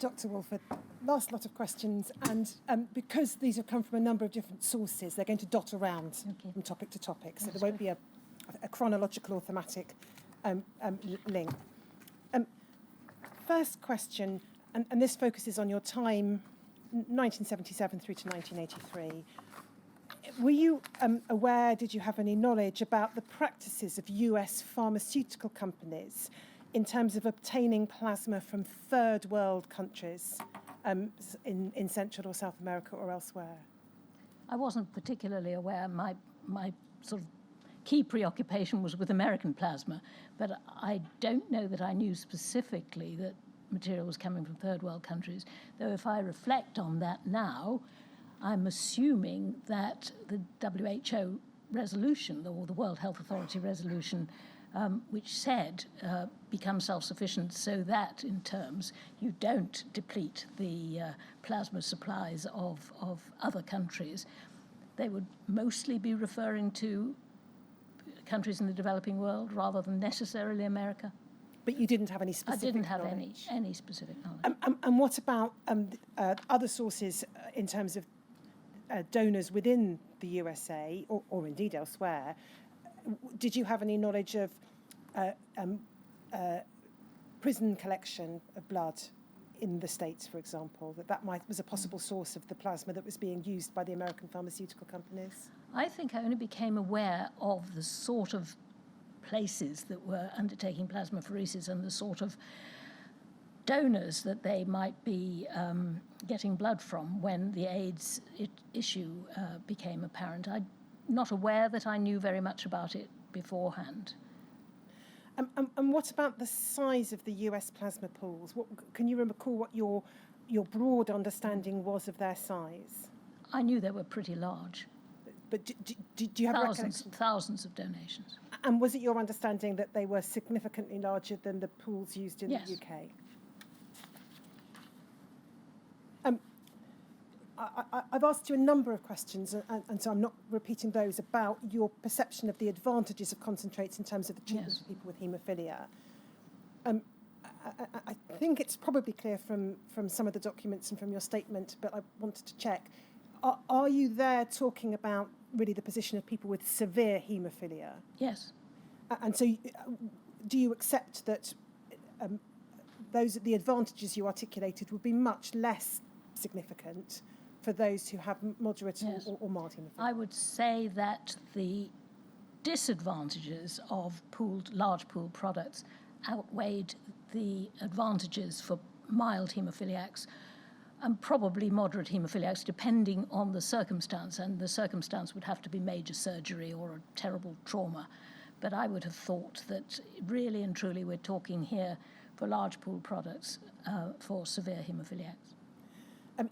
Dr. Walford, last lot of questions, and because these have come from a number of different sources, they're going to dot around from topic to topic, so there won't be a chronological or thematic link. First question, and this focuses on your time, 1977 through to 1983. Were you aware, did you have any knowledge about the practices of US pharmaceutical companies in terms of obtaining plasma from third world countries in Central or South America or elsewhere? I wasn't particularly aware. My sort of key preoccupation was with American plasma, but I don't know that I knew specifically that material was coming from third world countries, though if I reflect on that now, I'm assuming that the WHO resolution, or the World Health Authority resolution, which said become self-sufficient so that, in terms, you don't deplete the plasma supplies of other countries, they would mostly be referring to countries in the developing world rather than necessarily America. But you didn't have any specific I didn't have knowledge. any specific knowledge. And what about other sources in terms of donors within the USA or indeed elsewhere? Did you have any knowledge of prison collection of blood in the States, for example, that was a possible source of the plasma that was being used by the American pharmaceutical companies? I think I only became aware of the sort of places that were undertaking plasmapheresis and the sort of donors that they might be getting blood from when the AIDS issue became apparent. I'm not aware that I knew very much about it beforehand. And what about the size of the US plasma pools? Can you recall what your broad understanding was of their size? I knew they were pretty large. But do you have thousands of donations. And was it your understanding that they were significantly larger than the pools used in the UK? I've asked you a number of questions, and so I'm not repeating those, about your perception of the advantages of concentrates in terms of the treatment of people with haemophilia. I think it's probably clear from some of the documents and from your statement, but I wanted to check. Are you there talking about really the position of people with severe haemophilia? Yes. And so do you accept that the advantages you articulated would be much less significant for those who have moderate or mild haemophilia? I would say that the disadvantages of large pooled products outweighed the advantages for mild haemophiliacs and probably moderate haemophiliacs, depending on the circumstance, and the circumstance would have to be major surgery or a terrible trauma. But I would have thought that really and truly we're talking here for large pooled products for severe haemophiliacs.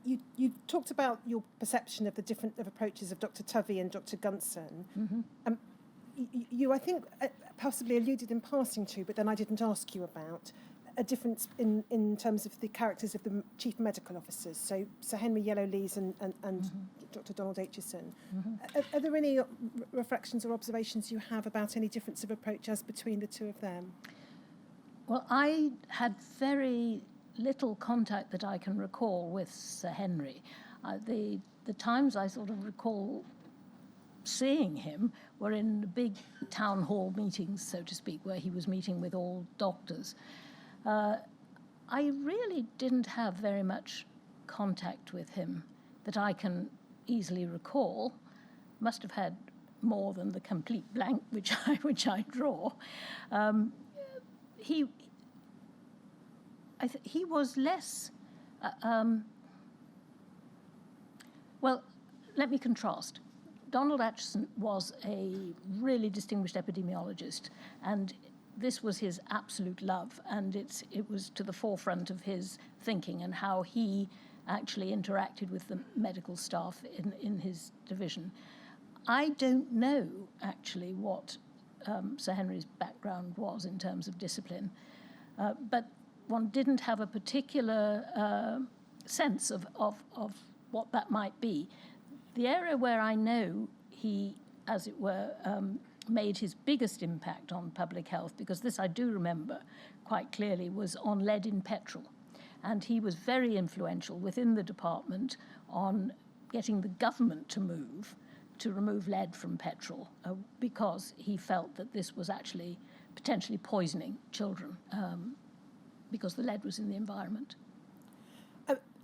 You talked about your perception of the different approaches of Dr. Tovey and Dr. Gunson. Mm-hmm. You, I think, possibly alluded in passing to, but then I didn't ask you about, a difference in terms of the characters of the chief medical officers, so Sir Henry Yellow-Lees and mm-hmm. Dr. Donald Aitchison. Mm-hmm. Are there any reflections or observations you have about any difference of approach as between the two of them? Well, I had very little contact that I can recall with Sir Henry. The times I sort of recall seeing him were in the big town hall meetings, so to speak, where he was meeting with all doctors. I really didn't have very much contact with him that I can easily recall. Must have had more than the complete blank which I draw. He was less. Well, let me contrast. Donald Aitchison was a really distinguished epidemiologist, and this was his absolute love, and it was to the forefront of his thinking and how he actually interacted with the medical staff in his division. I don't know actually what Sir Henry's background was in terms of discipline, but one didn't have a particular sense of what that might be. The area where I know he, as it were, made his biggest impact on public health, because this I do remember quite clearly, was on lead in petrol. And he was very influential within the department on getting the government to remove lead from petrol, because he felt that this was actually potentially poisoning children, because the lead was in the environment.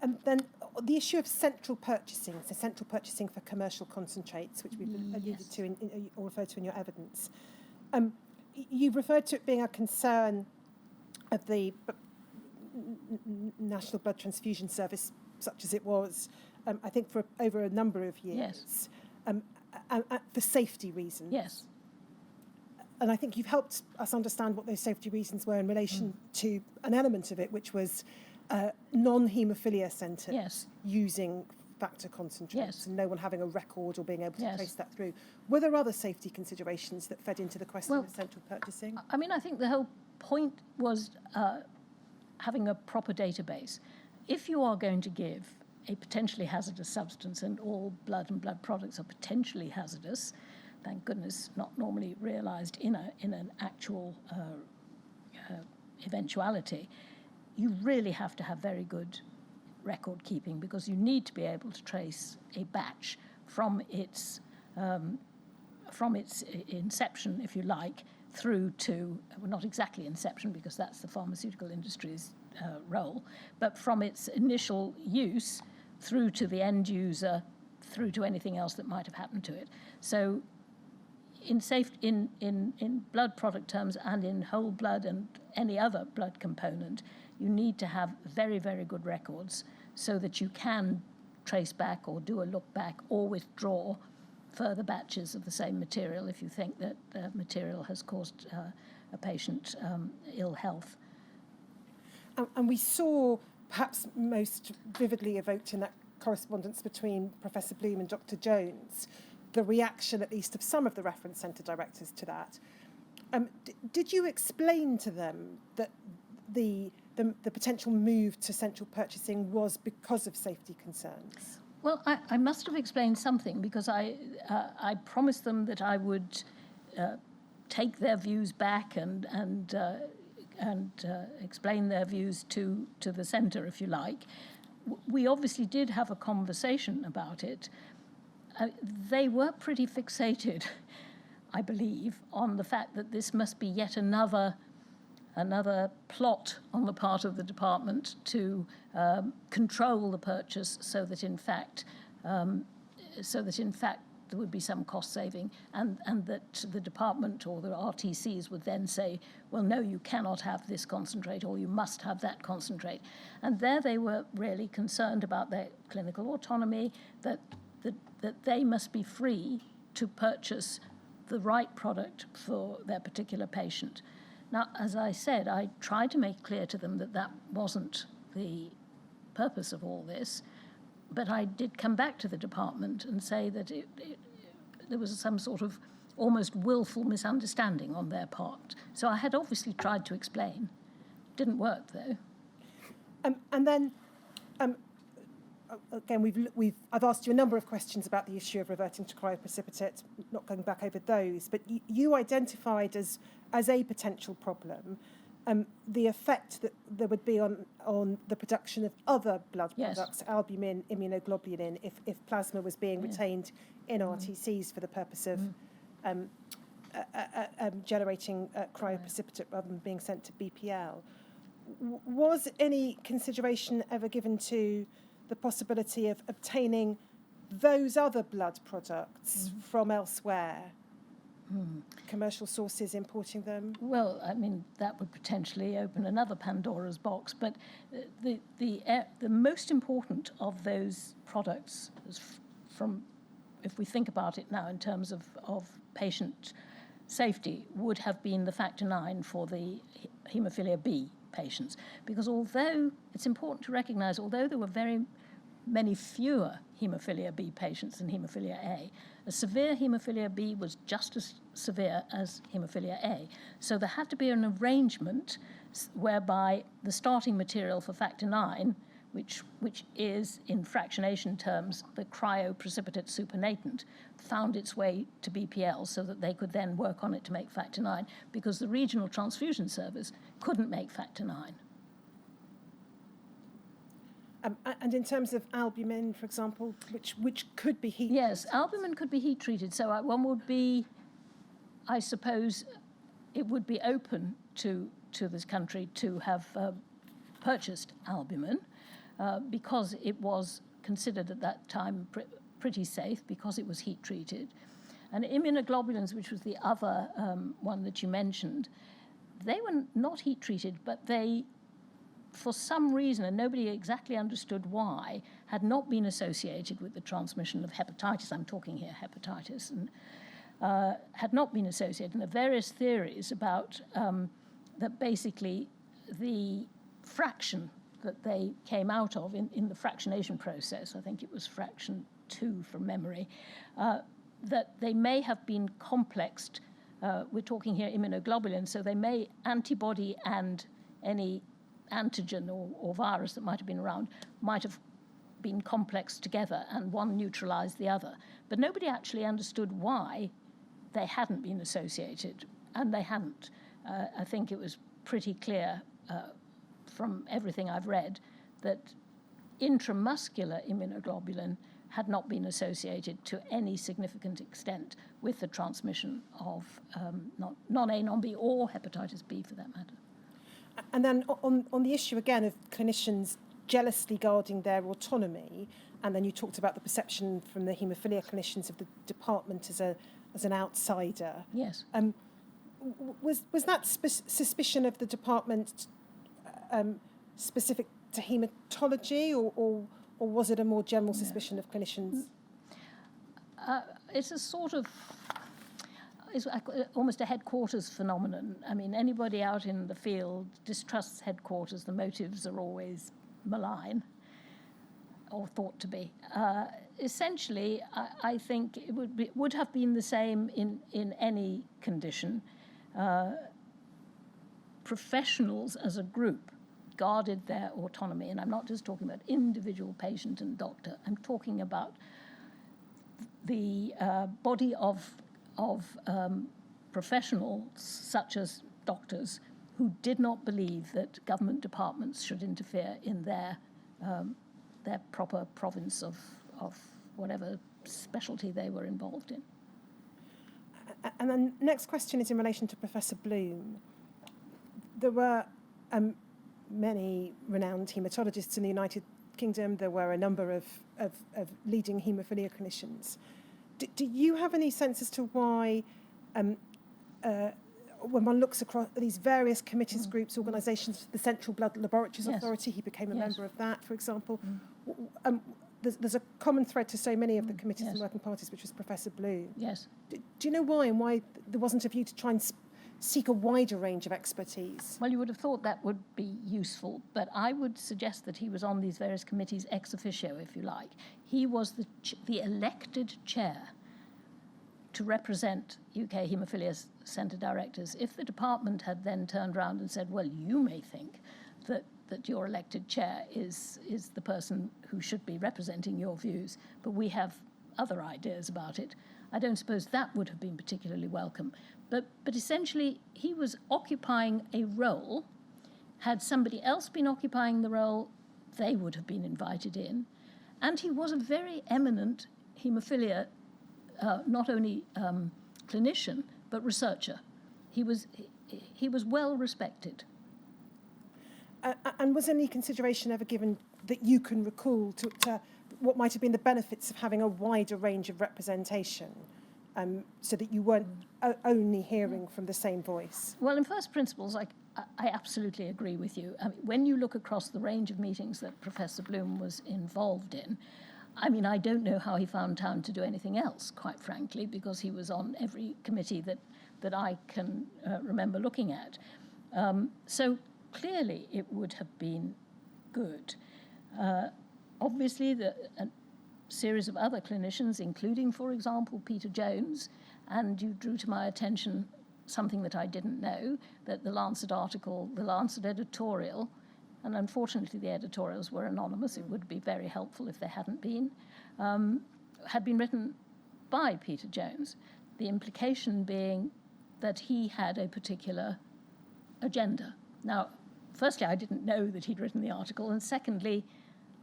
And then the issue of central purchasing, so central purchasing for commercial concentrates, which we've alluded to or referred to in your evidence. You referred to it being a concern of the National Blood Transfusion Service, such as it was, I think for over a number of years, for safety reasons. Yes. And I think you've helped us understand what those safety reasons were in relation to an element of it, which was non-haemophilia centres using factor concentrates and no one having a record or being able to trace that through. Were there other safety considerations that fed into the question of central purchasing? I mean, I think the whole point was having a proper database. If you are going to give a potentially hazardous substance, and all blood and blood products are potentially hazardous, thank goodness not normally realised in an actual eventuality, you really have to have very good record keeping, because you need to be able to trace a batch from its inception, if you like, through to, well, not exactly inception because that's the pharmaceutical industry's role, but from its initial use through to the end user, through to anything else that might have happened to it. So in blood product terms and in whole blood and any other blood component, you need to have very, very good records so that you can trace back or do a look back or withdraw further batches of the same material if you think that the material has caused a patient ill health. And we saw, perhaps most vividly evoked in that correspondence between Professor Bloom and Dr. Jones, the reaction, at least of some of the reference centre directors to that. Did you explain to them that the potential move to central purchasing was because of safety concerns? Well, I must have explained something, because I promised them that I would take their views back and explain their views to the centre, if you like. We obviously did have a conversation about it. They were pretty fixated, I believe, on the fact that this must be yet another plot on the part of the department to control the purchase, so that in fact there would be some cost saving, and that the department or the RTCs would then say, well, no, you cannot have this concentrate, or you must have that concentrate. And there they were really concerned about their clinical autonomy, that they must be free to purchase the right product for their particular patient. Now, as I said, I tried to make clear to them that that wasn't the purpose of all this, but I did come back to the department and say that there was some sort of almost willful misunderstanding on their part. So I had obviously tried to explain. Didn't work, though. And then, again, I've asked you a number of questions about the issue of reverting to cryoprecipitate, not going back over those, but you identified as a potential problem the effect that there would be on the production of other blood products, albumin, immunoglobulin, if plasma was being retained in RTCs for the purpose of generating cryoprecipitate rather than being sent to BPL. Was any consideration ever given to the possibility of obtaining those other blood products from elsewhere? Commercial sources importing them? Well, I mean, that would potentially open another Pandora's box, but the most important of those products, from, if we think about it now in terms of patient safety, would have been the factor IX for the haemophilia B patients. Because although, it's important to recognise, although there were very many fewer haemophilia B patients than haemophilia A, a severe haemophilia B was just as severe as haemophilia A. So there had to be an arrangement whereby the starting material for factor IX, which is, in fractionation terms, the cryoprecipitate supernatant, found its way to BPL so that they could then work on it to make factor IX, because the regional transfusion service couldn't make factor IX. And in terms of albumin, for example, which could be heat. Yes, albumin could be heat treated. So one would be, I suppose, it would be open to this country to have purchased albumin because it was considered at that time pretty safe because it was heat treated. And immunoglobulins, which was the other one that you mentioned, they were not heat treated, but they, for some reason, and nobody exactly understood why, had not been associated with the transmission of hepatitis. I'm talking here hepatitis, and had not been associated. And there are various theories about that basically the fraction that they came out of in the fractionation process, I think it was fraction 2 from memory, that they may have been complexed. We're talking here immunoglobulins, so they may, antibody and any antigen or virus that might have been around might have been complexed together and one neutralized the other. But nobody actually understood why they hadn't been associated, and they hadn't. I think it was pretty clear from everything I've read that intramuscular immunoglobulin had not been associated to any significant extent with the transmission of non-A, non-B, or hepatitis B for that matter. And then on the issue again of clinicians jealously guarding their autonomy, and then you talked about the perception from the haemophilia clinicians of the department as an outsider. Yes. Was that suspicion of the department specific to haematology, or was it a more general suspicion of clinicians? It's a sort of, it's almost a headquarters phenomenon. I mean, anybody out in the field distrusts headquarters. The motives are always malign, or thought to be. Essentially, I think it would have been the same in any condition. Professionals as a group guarded their autonomy, and I'm not just talking about individual patient and doctor. I'm talking about the body of professionals, such as doctors, who did not believe that government departments should interfere in their proper province of whatever specialty they were involved in. And then next question is in relation to Professor Bloom. There were many renowned haematologists in the United Kingdom. There were a number of leading haemophilia clinicians. Do you have any sense as to why, when one looks across these various committees, groups, organisations, the Central Blood Laboratories Authority, he became a member of that, for example. There's a common thread to so many of the committees and working parties, which was Professor Bloom. Yes. Do you know why, and why there wasn't a view to try and seek a wider range of expertise? Well, you would have thought that would be useful, but I would suggest that he was on these various committees ex officio, if you like. He was the elected chair to represent UK Haemophilia Centre directors. If the department had then turned around and said, well, you may think that your elected chair is the person who should be representing your views, but we have other ideas about it, I don't suppose that would have been particularly welcome. But essentially, he was occupying a role. Had somebody else been occupying the role, they would have been invited in. And he was a very eminent haemophilia, not only clinician, but researcher. He was well respected. And was any consideration ever given that you can recall to what might have been the benefits of having a wider range of representation, so that you weren't only hearing from the same voice? Well, in first principles, I absolutely agree with you. I mean, when you look across the range of meetings that Professor Bloom was involved in, I mean, I don't know how he found time to do anything else, quite frankly, because he was on every committee that I can remember looking at. So clearly it would have been good. Obviously, a series of other clinicians, including, for example, Peter Jones, and you drew to my attention something that I didn't know, that the Lancet article, the Lancet editorial, and unfortunately the editorials were anonymous, it would be very helpful if they hadn't been, had been written by Peter Jones, the implication being that he had a particular agenda. Now, firstly, I didn't know that he'd written the article, and secondly,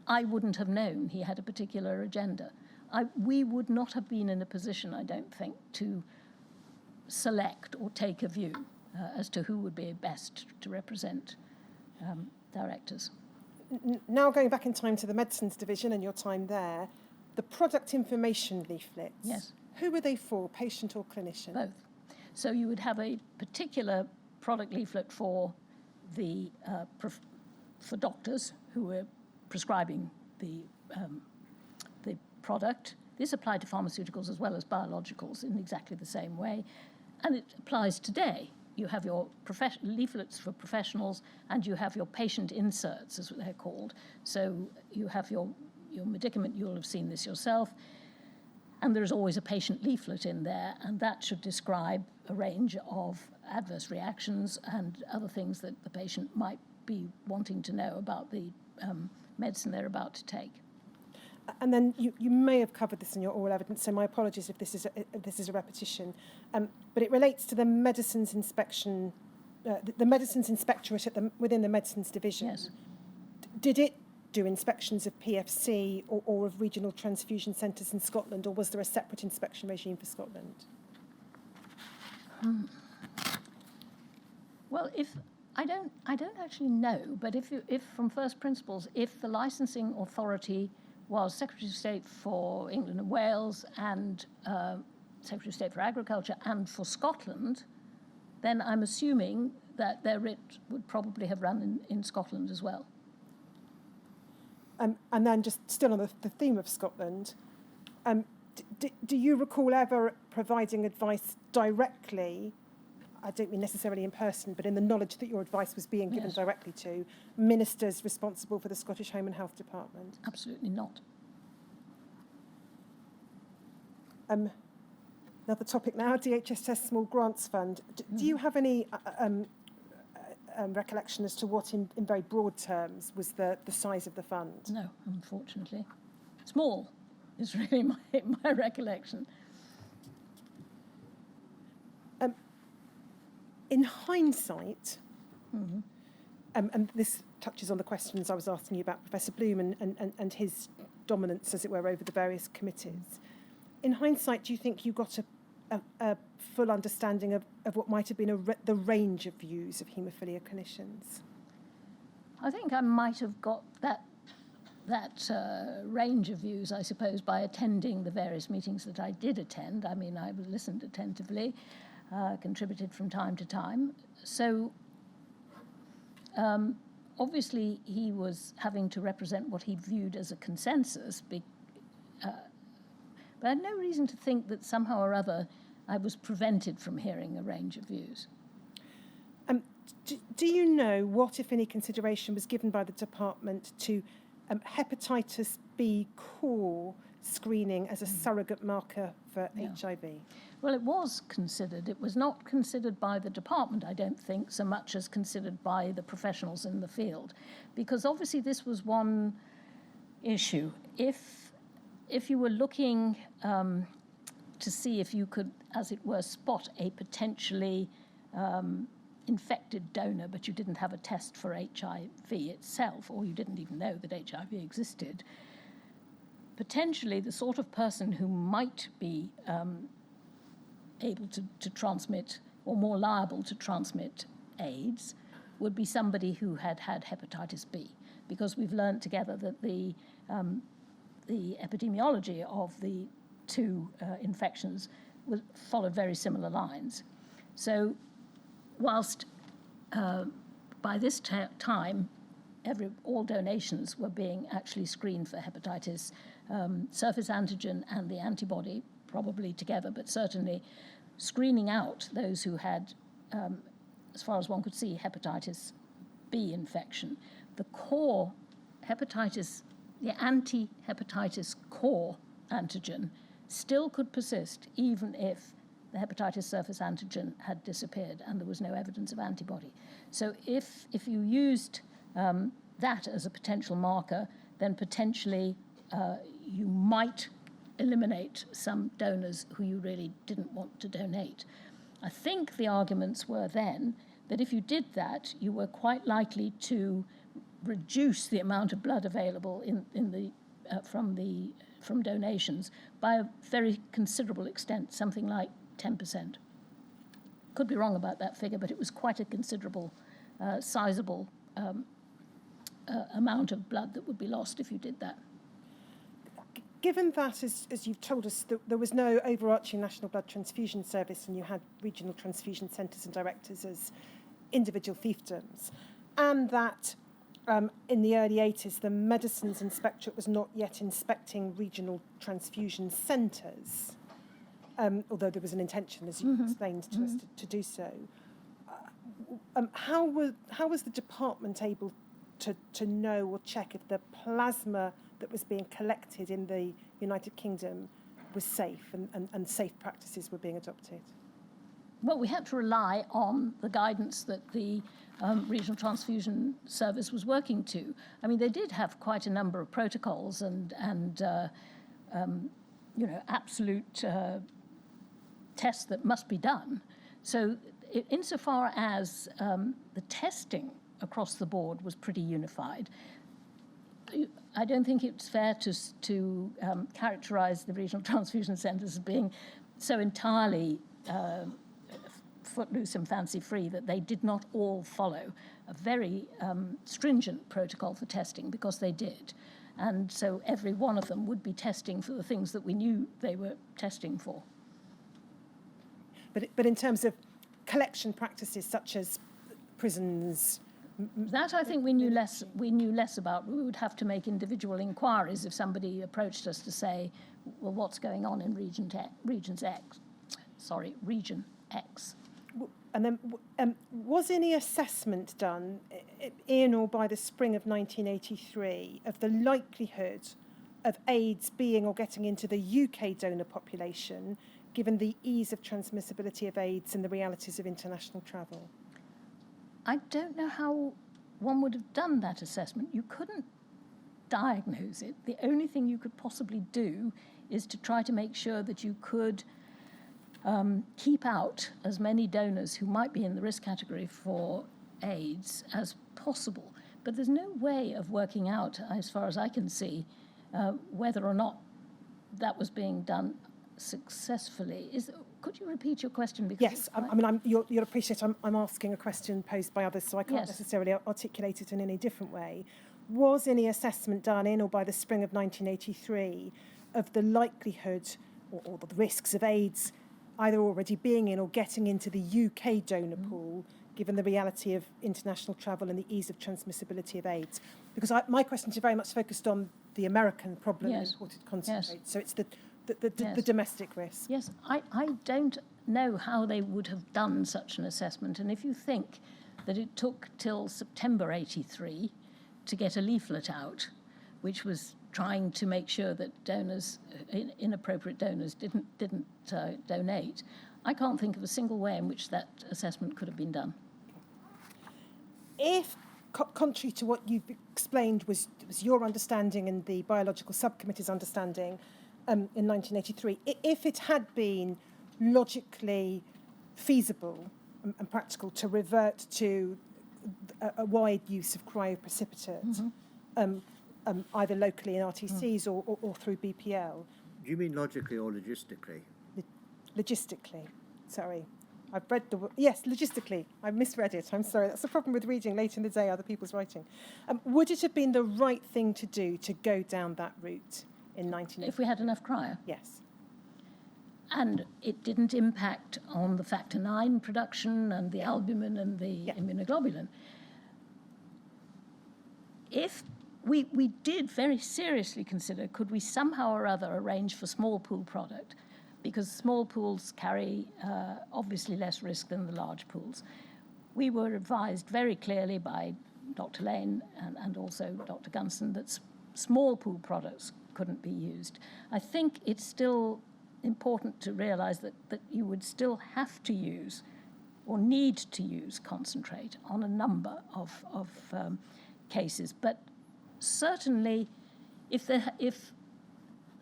I wouldn't have known he had a particular agenda. We would not have been in a position, I don't think, to select or take a view as to who would be best to represent directors. Now going back in time to the medicines division and your time there, the product information leaflets. Yes. Who were they for, patient or clinician? Both. So you would have a particular product leaflet for the for doctors who were prescribing the product. This applied to pharmaceuticals as well as biologicals in exactly the same way, and it applies today. You have your leaflets for professionals, and you have your patient inserts, as they're called. So you have your medicament. You'll have seen this yourself. And there's always a patient leaflet in there, and that should describe a range of adverse reactions and other things that the patient might be wanting to know about the medicine they're about to take. And then you may have covered this in your oral evidence, so my apologies if this is a repetition. But it relates to the medicines inspection, the medicines inspectorate within the medicines division. Yes. Did it do inspections of PFC or of regional transfusion centres in Scotland, or was there a separate inspection regime for Scotland? Well, I don't actually know, but if from first principles, if the licensing authority was Secretary of State for England and Wales and Secretary of State for Agriculture and for Scotland, then I'm assuming that their writ would probably have run in Scotland as well. And then just still on the theme of Scotland, do you recall ever providing advice directly, I don't mean necessarily in person, but in the knowledge that your advice was being given directly to ministers responsible for the Scottish Home and Health Department? Absolutely not. Another topic now, DHSS Small Grants Fund. Do you have any recollection as to what, in very broad terms, was the size of the fund? No, unfortunately. Small is really my recollection. In hindsight, and this touches on the questions I was asking you about Professor Bloom and his dominance, as it were, over the various committees. In hindsight, do you think you got a full understanding of what might have been the range of views of haemophilia clinicians? I think I might have got that range of views, I suppose, by attending the various meetings that I did attend. I mean, I listened attentively, contributed from time to time. So obviously he was having to represent what he viewed as a consensus, but I had no reason to think that somehow or other I was prevented from hearing a range of views. Do you know what, if any, consideration was given by the department to hepatitis B core screening as a surrogate marker for HIV? Well, it was considered. It was not considered by the department, I don't think, so much as considered by the professionals in the field, because obviously this was one issue. If you were looking to see if you could, as it were, spot a potentially infected donor, but you didn't have a test for HIV itself, or you didn't even know that HIV existed, potentially the sort of person who might be able to transmit, or more liable to transmit AIDS, would be somebody who had hepatitis B, because we've learned together that the epidemiology of the two infections followed very similar lines. So whilst by this time all donations were being actually screened for hepatitis surface antigen and the antibody, probably together, but certainly screening out those who had, as far as one could see, hepatitis B infection. The core hepatitis, the anti-hepatitis core antigen still could persist even if the hepatitis surface antigen had disappeared and there was no evidence of antibody. So if you used that as a potential marker, then potentially you might eliminate some donors who you really didn't want to donate. I think the arguments were then that if you did that, you were quite likely to reduce the amount of blood available from donations by a very considerable extent, something like 10%. Could be wrong about that figure, but it was quite a considerable, sizable amount of blood that would be lost if you did that. Given that, as you've told us, there was no overarching national blood transfusion service and you had regional transfusion centres and directors as individual fiefdoms, and that in the early 80s the Medicines Inspectorate was not yet inspecting regional transfusion centres, although there was an intention, as you explained to us, to do so. How was the department able to know or check if the plasma that was being collected in the United Kingdom was safe and safe practices were being adopted? Well, we had to rely on the guidance that the Regional Transfusion Service was working to. I mean, they did have quite a number of protocols and absolute tests that must be done. So insofar as the testing across the board was pretty unified, I don't think it's fair to characterise the regional transfusion centres as being so entirely footloose and fancy-free that they did not all follow a very stringent protocol for testing, because they did. And so every one of them would be testing for the things that we knew they were testing for. But in terms of collection practices such as prisons, that I think we knew less about. We would have to make individual inquiries if somebody approached us to say, well, what's going on in region X. And then was any assessment done in or by the spring of 1983 of the likelihood of AIDS being or getting into the UK donor population, given the ease of transmissibility of AIDS and the realities of international travel? I don't know how one would have done that assessment. You couldn't diagnose it. The only thing you could possibly do is to try to make sure that you could keep out as many donors who might be in the risk category for AIDS as possible. But there's no way of working out, as far as I can see, whether or not that was being done successfully. Could you repeat your question? Because yes, you'll appreciate I'm asking a question posed by others, so I can't necessarily articulate it in any different way. Was any assessment done in or by the spring of 1983 of the likelihood or the risks of AIDS either already being in or getting into the UK donor pool, given the reality of international travel and the ease of transmissibility of AIDS? Because my questions are very much focused on the American problem of imported concentrate. So it's the domestic risk. Yes, I don't know how they would have done such an assessment. And if you think that it took till September 83 to get a leaflet out, which was trying to make sure that donors, inappropriate donors, didn't donate, I can't think of a single way in which that assessment could have been done. If, contrary to what you've explained, was your understanding and the biological subcommittee's understanding in 1983, if it had been logically feasible and practical to revert to a wide use of cryoprecipitate, either locally in RTCs or through BPL. Do you mean logically or logistically? Logistically, sorry. I've read yes, logistically. I misread it. I'm sorry. That's the problem with reading late in the day other people's writing. Would it have been the right thing to do to go down that route in 1980? If we had enough cryo? Yes. And it didn't impact on the factor IX production and the albumin and the immunoglobulin. If we did very seriously consider, could we somehow or other arrange for small pool product, because small pools carry obviously less risk than the large pools. We were advised very clearly by Dr. Lane and also Dr. Gunson that small pool products couldn't be used. I think it's still important to realise that you would still have to use or need to use concentrate on a number of cases. But certainly, if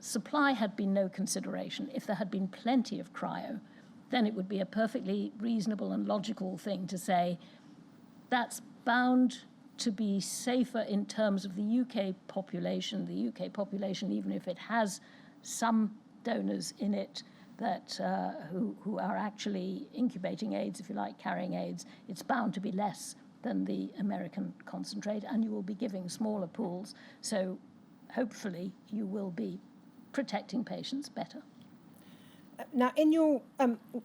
supply had been no consideration, if there had been plenty of cryo, then it would be a perfectly reasonable and logical thing to say that's bound to be safer in terms of the UK population. The UK population, even if it has some donors in it that who are actually incubating AIDS, if you like, carrying AIDS, it's bound to be less than the American concentrate, and you will be giving smaller pools. So hopefully you will be protecting patients better. Now, in your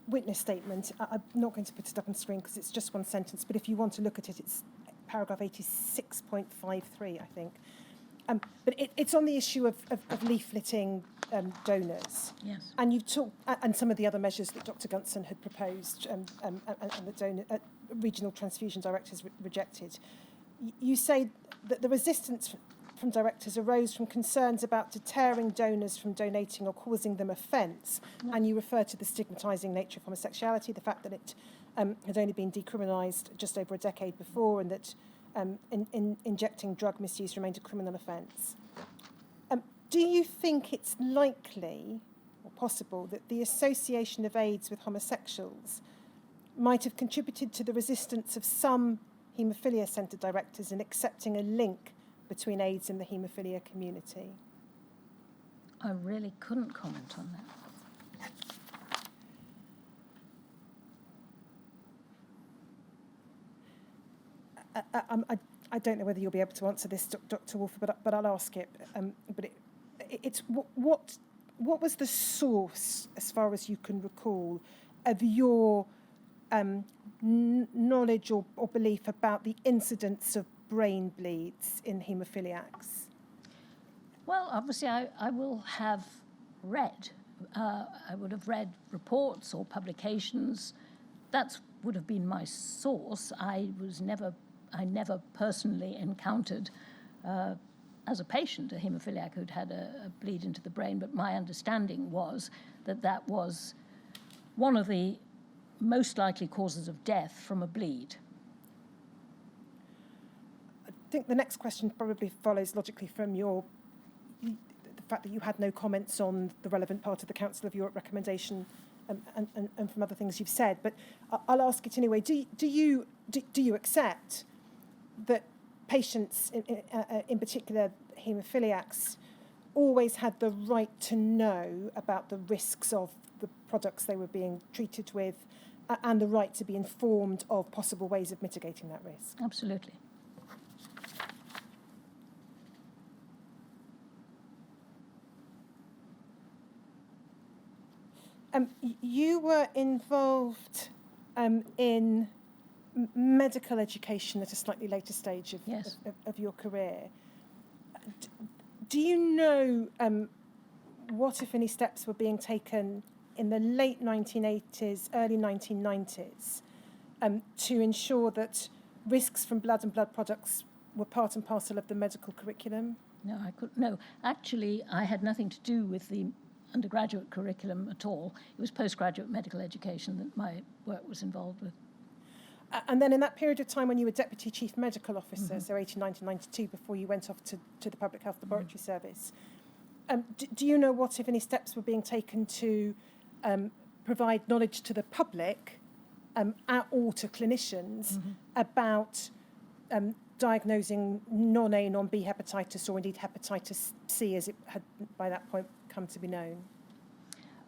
witness statement, I'm not going to put it up on screen because it's just one sentence, but if you want to look at it, it's paragraph 86.53, I think. But it's on the issue of leafleting donors. Yes. And you've talked, and some of the other measures that Dr. Gunson had proposed and the donor, regional transfusion directors rejected. You say that the resistance from directors arose from concerns about deterring donors from donating or causing them offence, and you refer to the stigmatising nature of homosexuality, the fact that it had only been decriminalised just over a decade before, and that injecting drug misuse remained a criminal offence. Do you think it's likely or possible that the association of AIDS with homosexuals might have contributed to the resistance of some haemophilia centre directors in accepting a link between AIDS and the haemophilia community? I really couldn't comment on that. I don't know whether you'll be able to answer this, Dr. Walford, but I'll ask it. But it's what was the source, as far as you can recall, of your knowledge or belief about the incidence of brain bleeds in haemophiliacs? Well, obviously, I will have read. I would have read reports or publications. That would have been my source. I never personally encountered, as a patient, a haemophiliac who'd had a bleed into the brain, but my understanding was that that was one of the most likely causes of death from a bleed. I think the next question probably follows logically from the fact that you had no comments on the relevant part of the Council of Europe recommendation and from other things you've said, but I'll ask it anyway. Do you accept that patients, in particular haemophiliacs, always had the right to know about the risks of the products they were being treated with and the right to be informed of possible ways of mitigating that risk? Absolutely. You were involved in medical education at a slightly later stage of your career. Do you know what, if any, steps were being taken in the late 1980s, early 1990s, to ensure that risks from blood and blood products were part and parcel of the medical curriculum? No, I couldn't. No, actually, I had nothing to do with the undergraduate curriculum at all. It was postgraduate medical education that my work was involved with. And then in that period of time when you were Deputy Chief Medical Officer, so 89 to 92, before you went off to the Public Health Laboratory Service, do you know what, if any, steps were being taken to provide knowledge to the public or to clinicians about diagnosing non-A, non-B hepatitis, or indeed hepatitis C, as it had by that point come to be known?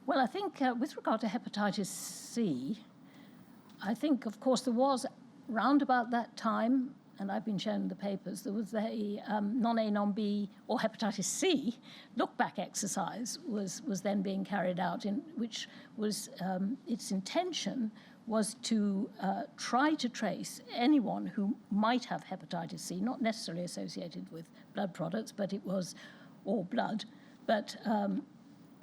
Well, I think with regard to hepatitis C, I think, of course, there was, round about that time, and I've been shown in the papers, there was a non-A, non-B, or hepatitis C look-back exercise was then being carried out, in which was its intention was to try to trace anyone who might have hepatitis C, not necessarily associated with blood products, but it was, or blood, but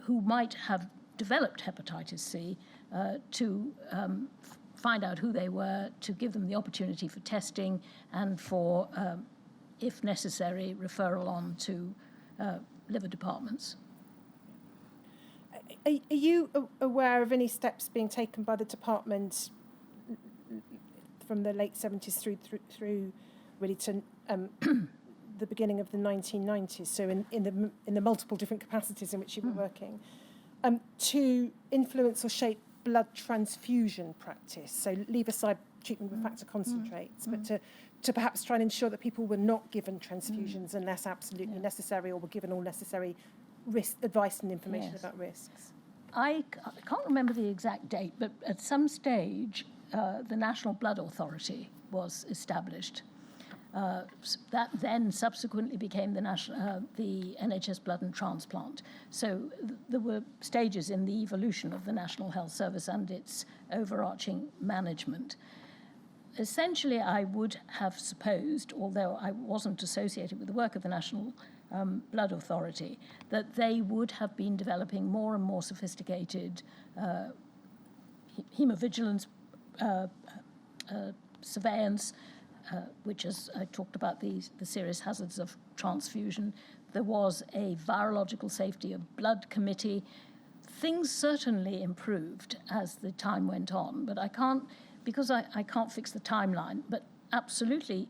who might have developed hepatitis C to find out who they were, to give them the opportunity for testing and for, if necessary, referral on to liver departments. Are you aware of any steps being taken by the department from the late 70s through really to the beginning of the 1990s, so in the multiple different capacities in which you were working, to influence or shape blood transfusion practice? So leave aside treatment with factor concentrates, but to perhaps try and ensure that people were not given transfusions unless absolutely necessary, or were given all necessary advice and information about risks? I can't remember the exact date, but at some stage, the National Blood Authority was established. That then subsequently became the NHS Blood and Transplant. So there were stages in the evolution of the National Health Service and its overarching management. Essentially, I would have supposed, although I wasn't associated with the work of the National Blood Authority, that they would have been developing more and more sophisticated hemovigilance surveillance, which, as I talked about, the serious hazards of transfusion. There was a virological safety of blood committee. Things certainly improved as the time went on, but I can't, because I can't fix the timeline, but absolutely,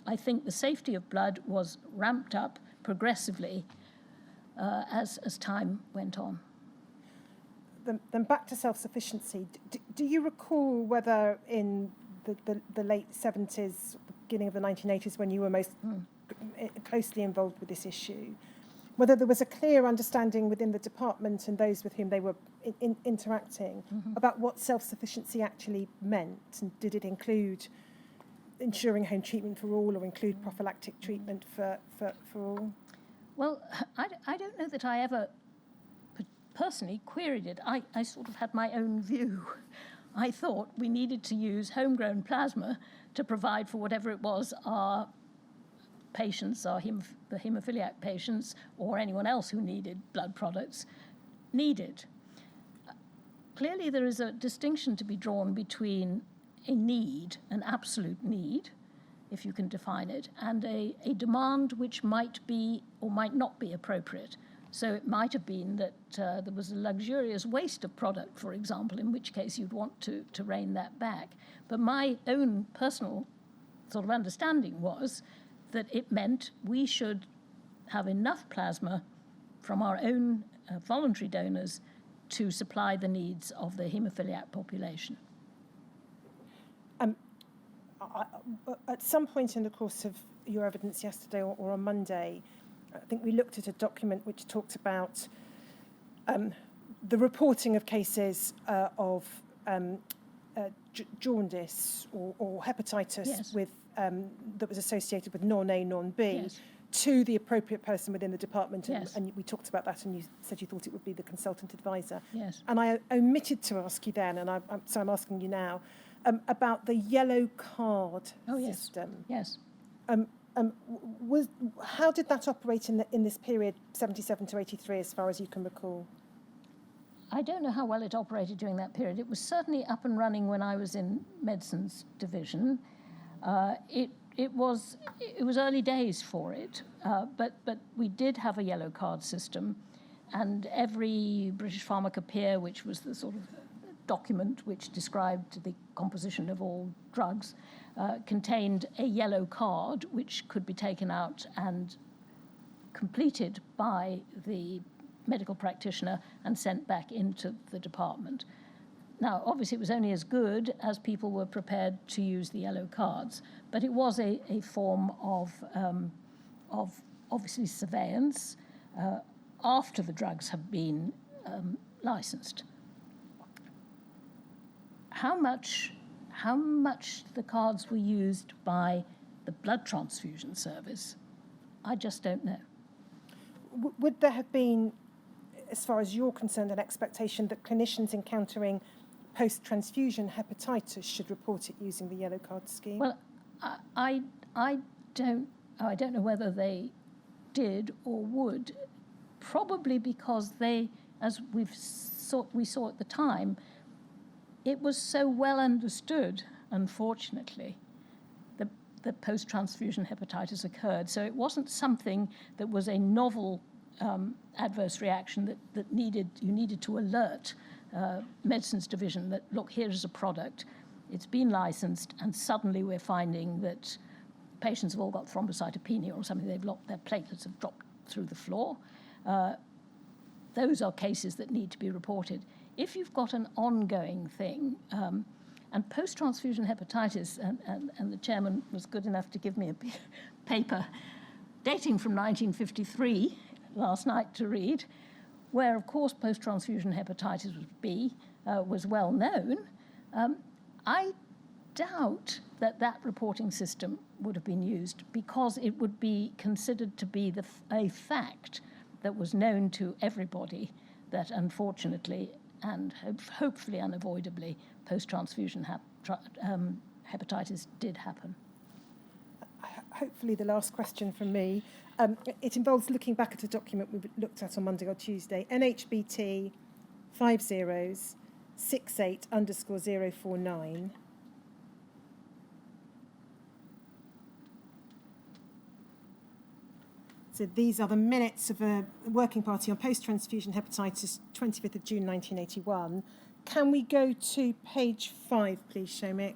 I think the safety of blood was ramped up progressively as time went on. Then back to self-sufficiency. Do you recall whether in the late 70s, beginning of the 1980s, when you were most closely involved with this issue, whether there was a clear understanding within the department and those with whom they were interacting about what self-sufficiency actually meant? And did it include ensuring home treatment for all, or include prophylactic treatment for all? Well, I don't know that I ever personally queried it. I sort of had my own view. I thought we needed to use homegrown plasma to provide for whatever it was our patients, the haemophiliac patients, or anyone else who needed blood products, needed. Clearly, there is a distinction to be drawn between a need, an absolute need, if you can define it, and a demand which might be or might not be appropriate. So it might have been that there was a luxurious waste of product, for example, in which case you'd want to rein that back. But my own personal sort of understanding was that it meant we should have enough plasma from our own voluntary donors to supply the needs of the haemophiliac population. At some point in the course of your evidence yesterday or on Monday, I think we looked at a document which talked about the reporting of cases of jaundice or hepatitis with that was associated with non-A, non-B to the appropriate person within the department. And we talked about that, and you said you thought it would be the consultant advisor. And I omitted to ask you then, and so I'm asking you now, about the yellow card system. How did that operate in this period, 77 to 83, as far as you can recall? I don't know how well it operated during that period. It was certainly up and running when I was in medicines division. It was early days for it, but we did have a yellow card system, and every British Pharmacopoeia, which was the sort of document which described the composition of all drugs, contained a yellow card which could be taken out and completed by the medical practitioner and sent back into the department. Now, obviously, it was only as good as people were prepared to use the yellow cards, but it was a form of obviously surveillance after the drugs have been licensed. How much the cards were used by the blood transfusion service, I just don't know. Would there have been, as far as you're concerned, an expectation that clinicians encountering post-transfusion hepatitis should report it using the yellow card scheme? Well, I don't know whether they did or would, probably because they, as we saw at the time, it was so well understood, unfortunately, that post-transfusion hepatitis occurred. So it wasn't something that was a novel adverse reaction that you needed to alert medicines division that, look, here is a product, it's been licensed, and suddenly we're finding that patients have all got thrombocytopenia or something, their platelets have dropped through the floor. Those are cases that need to be reported. If you've got an ongoing thing, And post-transfusion hepatitis, and the chairman was good enough to give me a paper dating from 1953 last night to read, where, of course, post-transfusion hepatitis B was well known. I doubt that reporting system would have been used because it would be considered to be a fact that was known to everybody that unfortunately and hopefully unavoidably post-transfusion hepatitis did happen. Hopefully the last question from me. It involves looking back at a document we looked at on Monday or Tuesday, NHBT 5068_049. So these are the minutes of a working party on post-transfusion hepatitis, 25th of June 1981. Can we go to page 5, please, Shomik?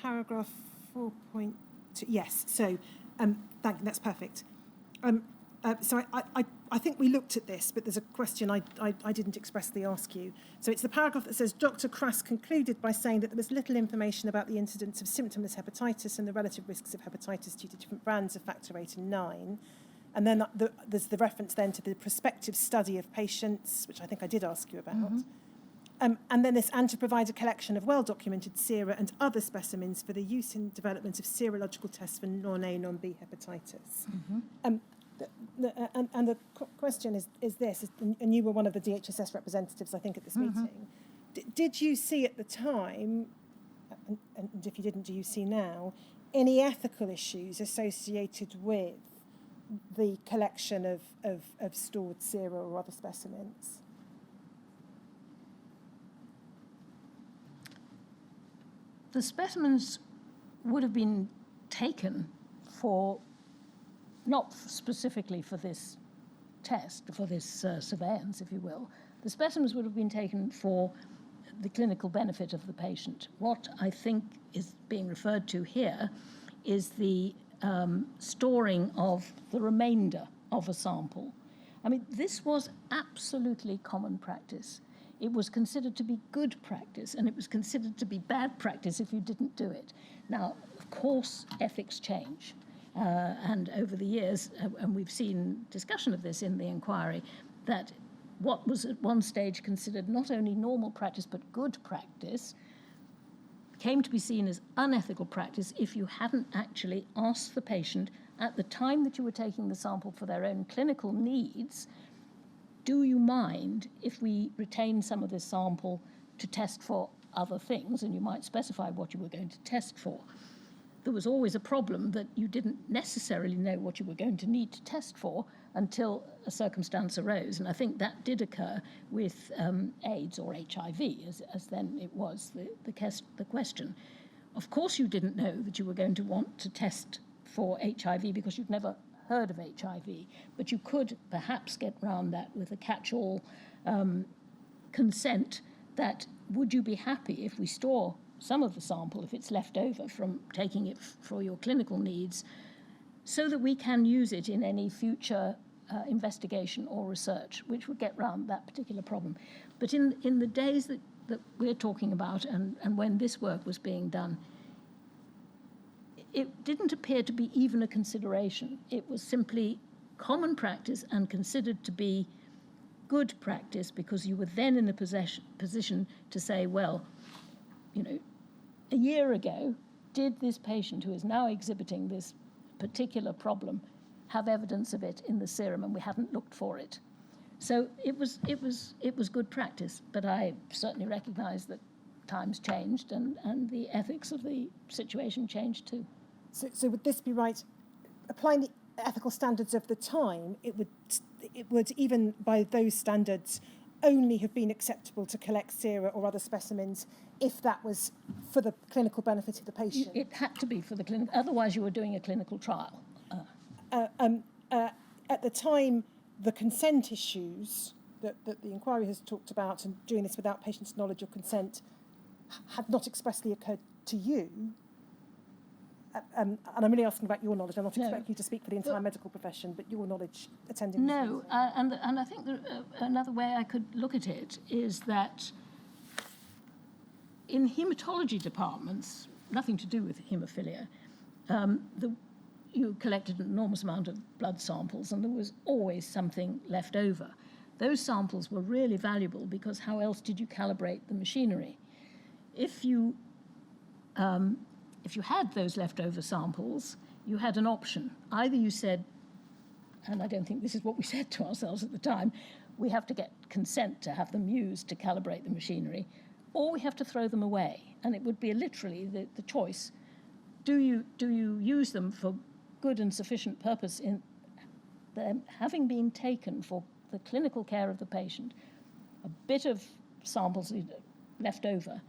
Paragraph 4.2. Yes, so thank you, that's perfect. So I think we looked at this, but there's a question I didn't expressly ask you. So it's the paragraph that says, Dr. Crass concluded by saying that there was little information about the incidence of symptomless hepatitis and the relative risks of hepatitis due to different brands of factor 8 and 9. And then there's the reference then to the prospective study of patients, which I think I did ask you about. And then and to provide a collection of well-documented sera and other specimens for the use in development of serological tests for non-A, non-B hepatitis. And the question is this, and you were one of the DHSS representatives, I think, at this meeting. Did you see at the time, and if you didn't, do you see now, any ethical issues associated with the collection of stored sera or other specimens? The specimens would have been taken for, not specifically for this test, for this surveillance, if you will. The specimens would have been taken for the clinical benefit of the patient. What I think is being referred to here is the storing of the remainder of a sample. I mean, this was absolutely common practice. It was considered to be good practice, and it was considered to be bad practice if you didn't do it. Now, of course, ethics change. And over the years, and we've seen discussion of this in the inquiry, that what was at one stage considered not only normal practice but good practice came to be seen as unethical practice if you hadn't actually asked the patient at the time that you were taking the sample for their own clinical needs, do you mind if we retain some of this sample to test for other things? And you might specify what you were going to test for. There was always a problem that you didn't necessarily know what you were going to need to test for until a circumstance arose. And I think that did occur with AIDS or HIV, as then it was the question. Of course you didn't know that you were going to want to test for HIV because you'd never heard of HIV, but you could perhaps get round that with a catch-all consent that would you be happy if we store some of the sample, if it's left over from taking it for your clinical needs, so that we can use it in any future investigation or research, which would get round that particular problem. But in the days that we're talking about and when this work was being done, it didn't appear to be even a consideration. It was simply common practice and considered to be good practice because you were then in a position to say, well, you know, a year ago, did this patient who is now exhibiting this particular problem have evidence of it in the serum, and we hadn't looked for it. So it was good practice, but I certainly recognize that times changed and the ethics of the situation changed too. So would this be right? Applying the ethical standards of the time, it would even by those standards only have been acceptable to collect sera or other specimens if that was for the clinical benefit of the patient. It had to be for the clinic, otherwise you were doing a clinical trial. At the time, the consent issues that the inquiry has talked about and doing this without patient's knowledge or consent had not expressly occurred to you. and I'm really asking about your knowledge. I'm not No. expecting you to speak for the entire medical profession, but your knowledge attending. this No, meeting. and I think that, another way I could look at it is that in haematology departments, nothing to do with haemophilia, you collected an enormous amount of blood samples and there was always something left over. Those samples were really valuable because how else did you calibrate the machinery? If you had those leftover samples, you had an option. Either you said, and I don't think this is what we said to ourselves at the time, we have to get consent to have them used to calibrate the machinery, or we have to throw them away. And it would be literally the choice. Do you use them for good and sufficient purpose in them having been taken for the clinical care of the patient, a bit of samples left over,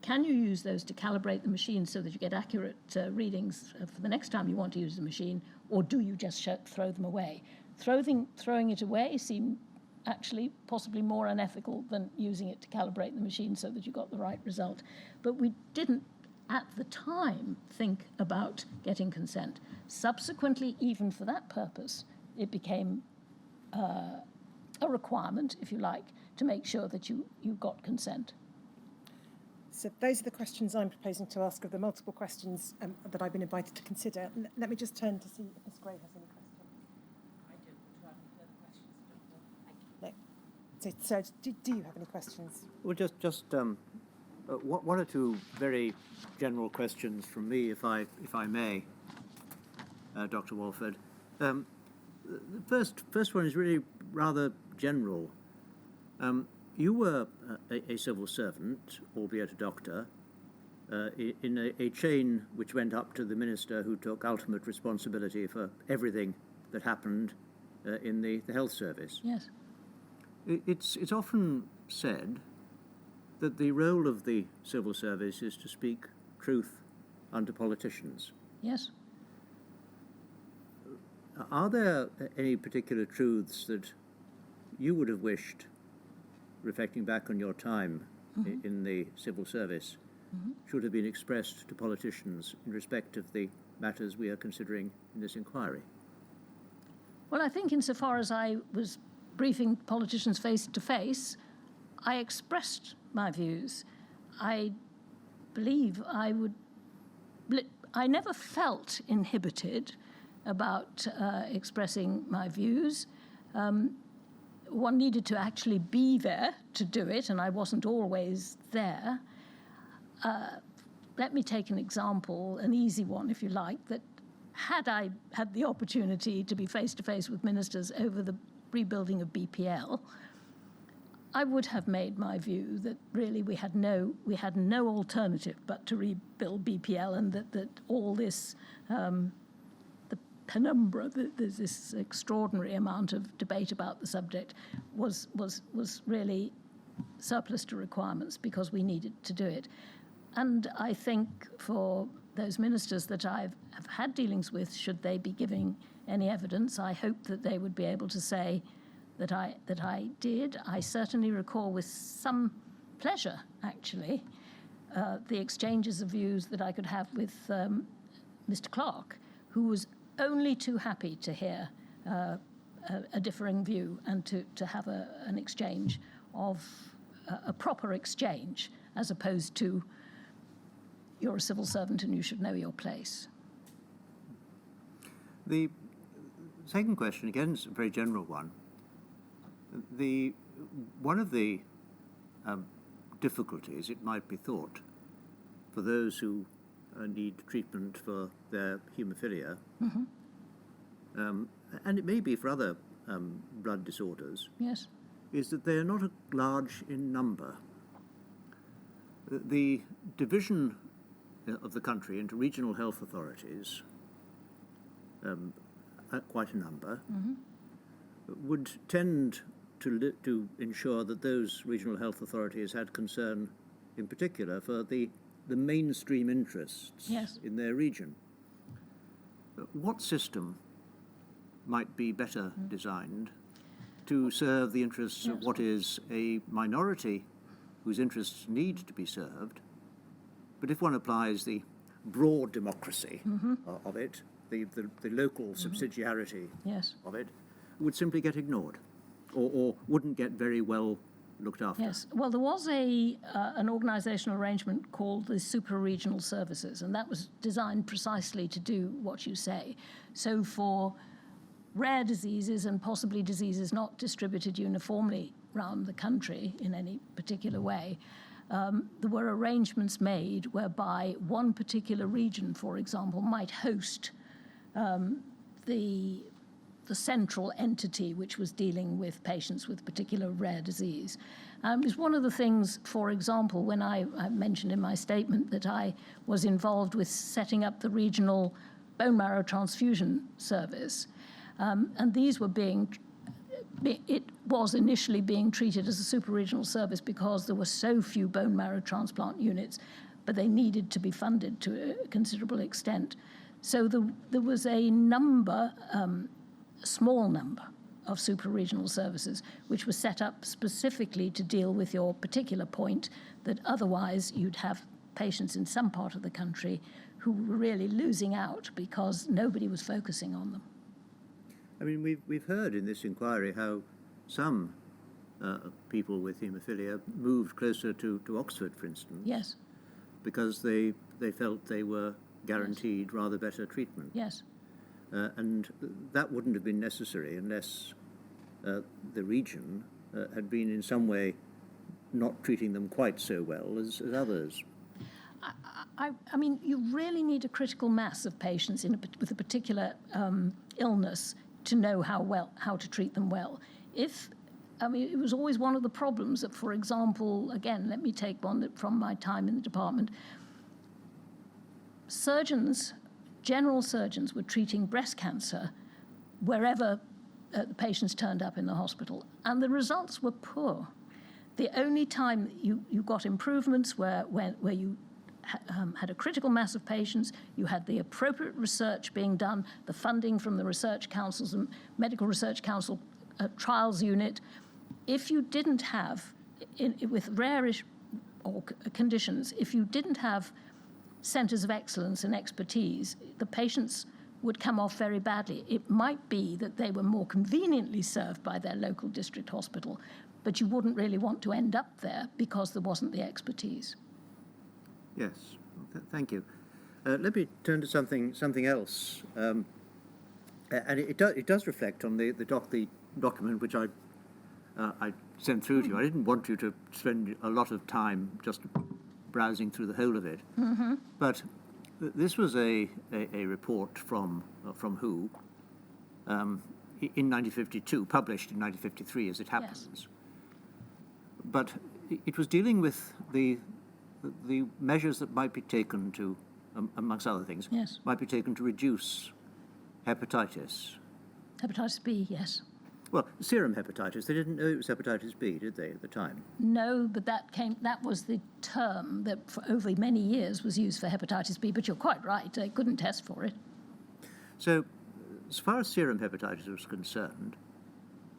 can you use those to calibrate the machine so that you get accurate readings for the next time you want to use the machine, or do you just throw them away? Throwing it away seemed actually possibly more unethical than using it to calibrate the machine so that you got the right result. But we didn't, at the time, think about getting consent. Subsequently, even for that purpose, it became a requirement, if you like, to make sure that you got consent. So those are the questions I'm proposing to ask of the multiple questions that I've been invited to consider. Let me just turn to see if Ms Gray has any questions. I don't have any further questions. No. So, Serge, do you have any questions? Well, just one or two very general questions from me, if I may, Dr. Walford. The first one is really rather general. You were a civil servant, albeit a doctor, in a chain which went up to the minister who took ultimate responsibility for everything that happened in the health service. Yes. It's often said that the role of the civil service is to speak truth unto politicians. Yes. Are there any particular truths that you would have wished, reflecting back on your time in the civil service, should have been expressed to politicians in respect of the matters we are considering in this inquiry? Well, I think insofar as I was briefing politicians face to face, I expressed my views. I believe I never felt inhibited about expressing my views. One needed to actually be there to do it, and I wasn't always there. Let me take an example, an easy one, if you like, that had I had the opportunity to be face-to-face with ministers over the rebuilding of BPL, I would have made my view that really we had no alternative but to rebuild BPL, and that all this, the penumbra, there's this extraordinary amount of debate about the subject, was really surplus to requirements because we needed to do it. And I think for those ministers that have had dealings with, should they be giving any evidence, I hope that they would be able to say that I did. I certainly recall with some pleasure, actually, the exchanges of views that I could have with Mr. Clark, who was only too happy to hear a differing view and to have an exchange of a proper exchange, as opposed to you're a civil servant and you should know your place. The second question, again, is a very general one. One of the difficulties, it might be thought, for those who need treatment for their haemophilia, and it may be for other blood disorders, Yes. is that they are not large in number. The division of the country into regional health authorities, quite a number, would tend to ensure that those regional health authorities had concern in particular for the mainstream interests Yes. in their region. What system might be better designed to serve the interests of what is a minority whose interests need to be served, but if one applies the broad democracy of it, the local subsidiarity Yes. of it, would simply get ignored or wouldn't get very well looked after. Yes. Well, there was an organisational arrangement called the super-regional services, and that was designed precisely to do what you say. So for rare diseases and possibly diseases not distributed uniformly around the country in any particular way, there were arrangements made whereby one particular region, for example, might host the central entity which was dealing with patients with particular rare disease. It was one of the things, for example, when I mentioned in my statement that I was involved with setting up the regional bone marrow transfusion service, and these were it was initially being treated as a super-regional service because there were so few bone marrow transplant units, but they needed to be funded to a considerable extent. So there was a number, small number of super-regional services which were set up specifically to deal with your particular point that otherwise you'd have patients in some part of the country who were really losing out because nobody was focusing on them. I mean, we've heard in this inquiry how some people with haemophilia moved closer to Oxford, for instance. Yes. Because they felt they were guaranteed rather better treatment. Yes. And that wouldn't have been necessary unless the region had been in some way not treating them quite so well as others. I mean, you really need a critical mass of patients with a particular illness to know how to treat them well. It was always one of the problems that, for example, again, let me take one from my time in the department. General surgeons were treating breast cancer wherever the patients turned up in the hospital, and the results were poor. The only time you got improvements where you had a critical mass of patients, you had the appropriate research being done, the funding from the research councils and medical research council trials unit. If you didn't have, with rarish conditions, if you didn't have centres of excellence and expertise, the patients would come off very badly. It might be that they were more conveniently served by their local district hospital, but you wouldn't really want to end up there because there wasn't the expertise. Yes, thank you. Let me turn to something else, and it does reflect on the document which I sent through to you. I didn't want you to spend a lot of time just browsing through the whole of it, but this was a report from WHO in 1952, published in 1953, as it happens. Yes. But it was dealing with the measures that might be taken to, amongst other things, yes, might be taken to reduce hepatitis. Hepatitis B, yes. Well, serum hepatitis. They didn't know it was hepatitis B, did they, at the time? No, but that was the term that for over many years was used for hepatitis B, but you're quite right, they couldn't test for it. So, as far as serum hepatitis was concerned,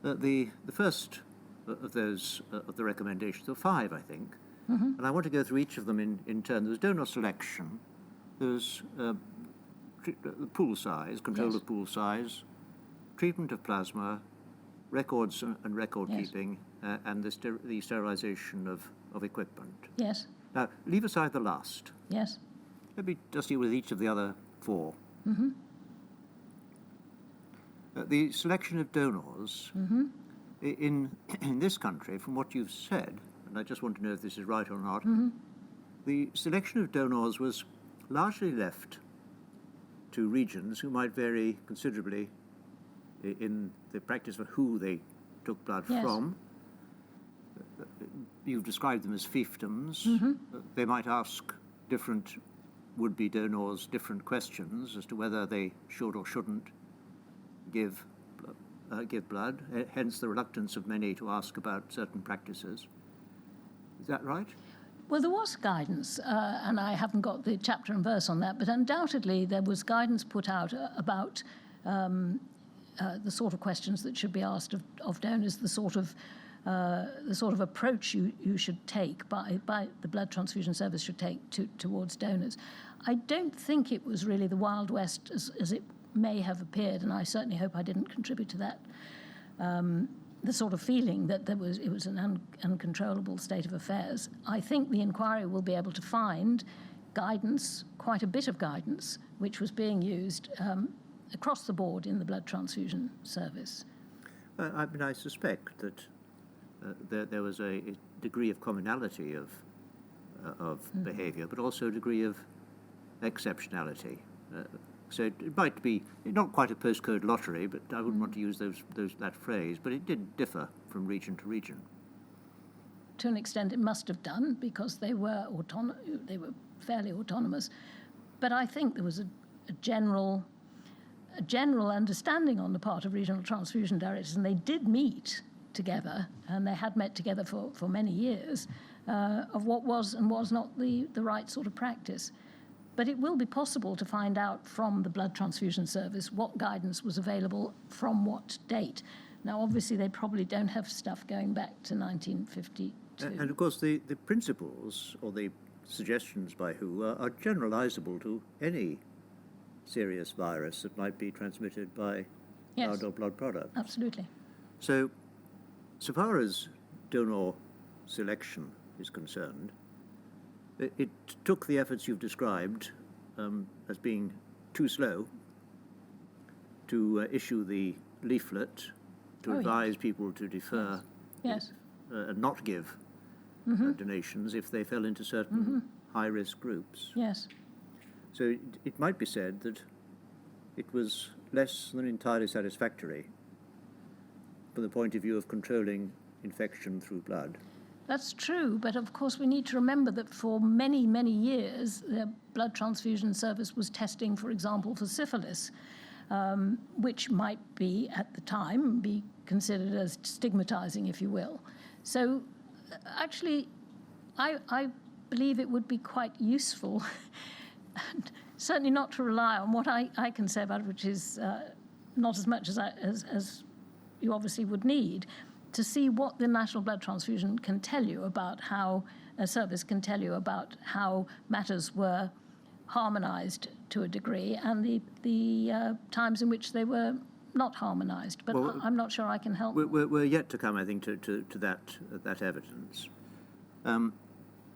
the first of those, of the recommendations, there were 5, I think, and I want to go through each of them in turn. There was donor selection, there was pool size, control, yes, of pool size, treatment of plasma, records and record, yes, keeping, and the sterilization of equipment. Yes. Now, leave aside the last. Yes. Let me just deal with each of the other 4. The selection of donors in this country, from what you've said, and I just want to know if this is right or not, the selection of donors was largely left to regions who might vary considerably in the practice of who they took blood, yes, from. You've described them as fiefdoms. They might ask different would-be donors different questions as to whether they should or shouldn't give blood, hence the reluctance of many to ask about certain practices. Is that right? Well, there was guidance, and I haven't got the chapter and verse on that, but undoubtedly there was guidance put out about the sort of questions that should be asked of donors, the sort of the sort of approach you should take by the blood transfusion service should take towards donors. I don't think it was really the Wild West as it may have appeared, and I certainly hope I didn't contribute to that. The sort of feeling that it was an uncontrollable state of affairs. I think the inquiry will be able to find guidance, quite a bit of guidance, which was being used across the board in the blood transfusion service. I mean, I suspect that there was a degree of commonality of behaviour, but also a degree of exceptionality. So it might be not quite a postcode lottery, but I wouldn't want to use that phrase, but it did differ from region to region. To an extent, it must have done, because they were fairly autonomous. But I think there was a general understanding on the part of regional transfusion directors, and they did meet together, and they had met together for many years, of what was and was not the right sort of practice. But it will be possible to find out from the blood transfusion service what guidance was available from what date. Now, obviously, they probably don't have stuff going back to 1952. And of course, the principles or the suggestions by WHO are generalizable to any serious virus that might be transmitted by blood or blood products. Absolutely. So far as donor selection is concerned, it took the efforts you've described as being too slow to issue the leaflet to advise people to defer and not give donations if they fell into certain high-risk groups. Yes. So it might be said that it was less than entirely satisfactory from the point of view of controlling infection through blood. That's true, but of course we need to remember that for many, many years, the blood transfusion service was testing, for example, for syphilis, which might be, at the time, be considered as stigmatizing, if you will. So actually, I believe it would be quite useful, and certainly not to rely on what I can say about it, which is not as much as you obviously would need, to see what the National Blood Transfusion can tell you about how a service can tell you about how matters were harmonized to a degree and the times in which they were not harmonized. But well, I'm not sure I can help. We're yet to come, I think, to that evidence.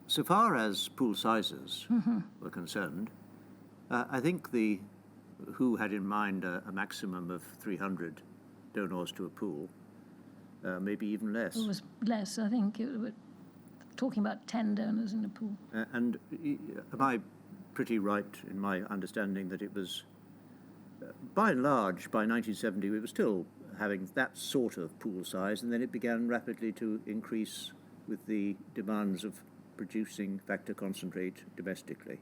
So far as pool sizes were concerned, I think the WHO had in mind a maximum of 300 donors to a pool. Maybe even less. It was less, I think. We're talking about 10 donors in a pool. And am I pretty right in my understanding that it was, by and large, by 1970, we were still having that sort of pool size, and then it began rapidly to increase with the demands of producing factor concentrate domestically?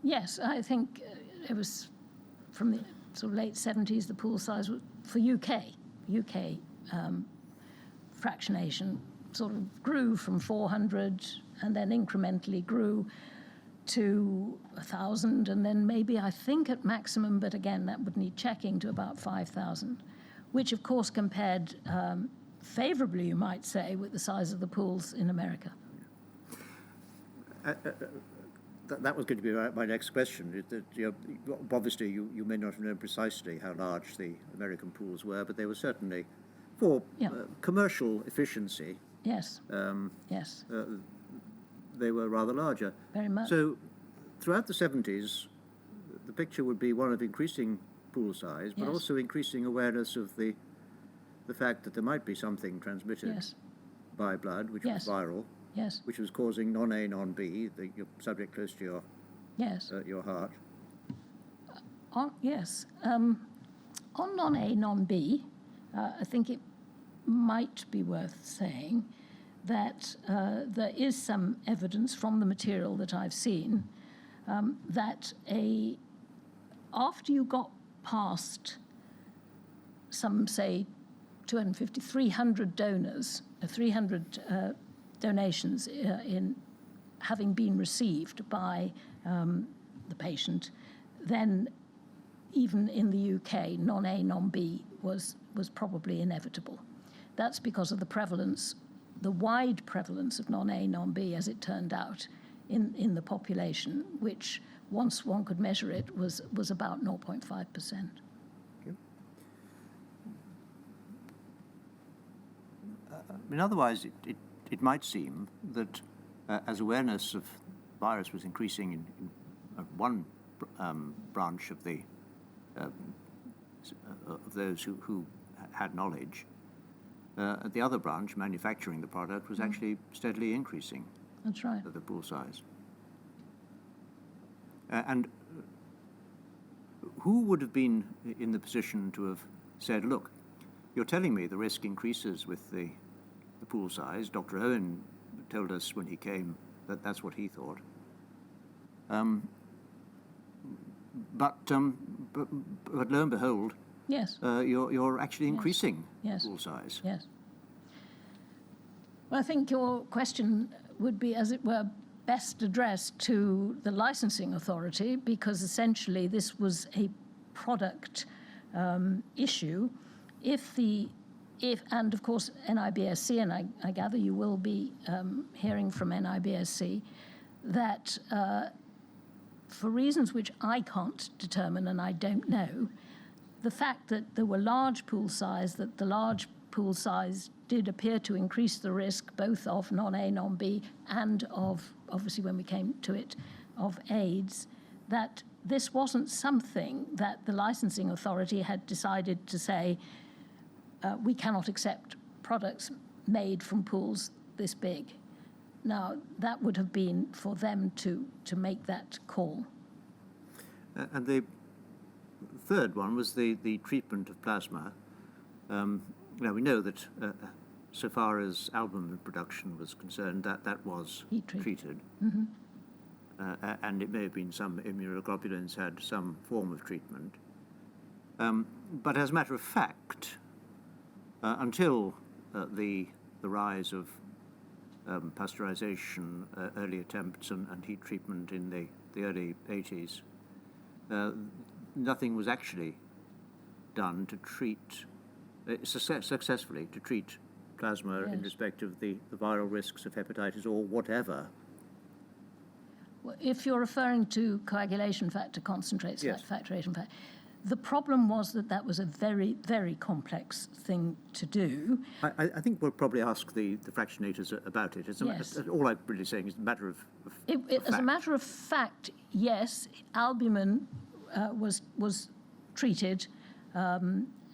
Yes, I think it was from the sort of late 70s, the pool size was, for UK fractionation sort of grew from 400 and then incrementally grew to 1,000 and then maybe, I think, at maximum, but again, that would need checking, to about 5,000, which of course compared favorably, you might say, with the size of the pools in America. That was going to be my next question. Obviously, you may not have known precisely how large the American pools were, but they were certainly, for commercial efficiency, yes, they were rather larger. Very much. So, throughout the 70s, the picture would be one of increasing pool size, but also increasing awareness of the fact that there might be something transmitted by blood, which was viral, which was causing non-A, non-B, your subject close to your heart. On non-A, non-B, I think it might be worth saying that there is some evidence from the material that I've seen that after you got past some, say, 250, 300 donors, 300 donations in having been received by the patient, then even in the UK, non-A, non-B was probably inevitable. That's because of the prevalence the wide prevalence of non-A, non-B, as it turned out, in the population, which, once one could measure it, was about 0.5%. I mean, otherwise, it might seem that as awareness of virus was increasing in one branch of the of those who had knowledge, the other branch, manufacturing the product, was actually steadily increasing. That's right. The pool size. And who would have been in the position to have said, look, you're telling me the risk increases with the pool size. Dr. Owen told us when he came that that's what he thought. But lo and behold, yes, you're actually increasing yes. pool size. Yes. Well, I think your question would be, as it were, best addressed to the licensing authority, because essentially this was a product issue. And of course NIBSC, and I gather you will be hearing from NIBSC, that for reasons which I can't determine and I don't know, the fact that there were large pool size, that the large pool size did appear to increase the risk both of non-A, non-B, and of, obviously when we came to it, of AIDS, that this wasn't something that the licensing authority had decided to say, we cannot accept products made from pools this big. Now, that would have been for them to make that call. And the third one was the treatment of plasma. Now, we know that so far as albumin production was concerned, that was treated. Mm-hmm. And it may have been some immunoglobulins had some form of treatment. But as a matter of fact, until the rise of pasteurization, early attempts and heat treatment in the early 80s, nothing was actually done to treat successfully to treat plasma in respect of the viral risks of hepatitis or whatever. Well, if you're referring to coagulation factor concentrates, yes. Factorization factor, the problem was that was a very, very complex thing to do. I think we'll probably ask the fractionators about it. Yes. All I'm really saying is a matter of As a matter of fact, yes, albumin was treated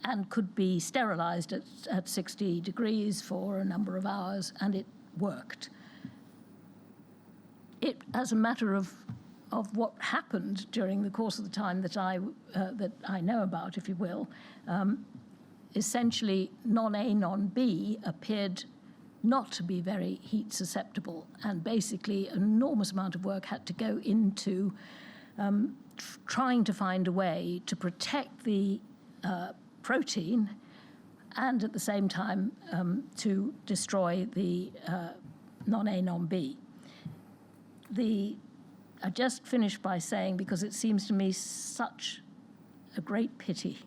and could be sterilized at 60 degrees for a number of hours, and it worked. As a matter of what happened during the course of the time that I know about, if you will, essentially non-A, non-B appeared not to be very heat susceptible, and basically an enormous amount of work had to go into trying to find a way to protect the protein and at the same time to destroy the non-A, non-B. I just finished by saying, because it seems to me such a great pity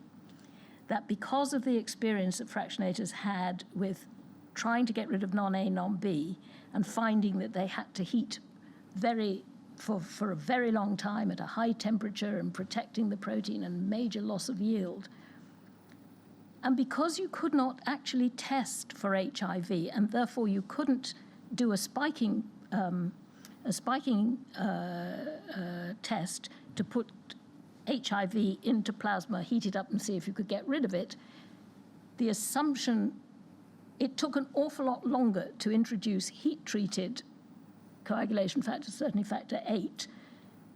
that because of the experience that fractionators had with trying to get rid of non-A, non-B and finding that they had to heat for a very long time at a high temperature and protecting the protein and major loss of yield, and because you could not actually test for HIV and therefore you couldn't do a spiking test to put HIV into plasma, heat it up and see if you could get rid of it, the assumption, it took an awful lot longer to introduce heat-treated coagulation factor, certainly factor 8,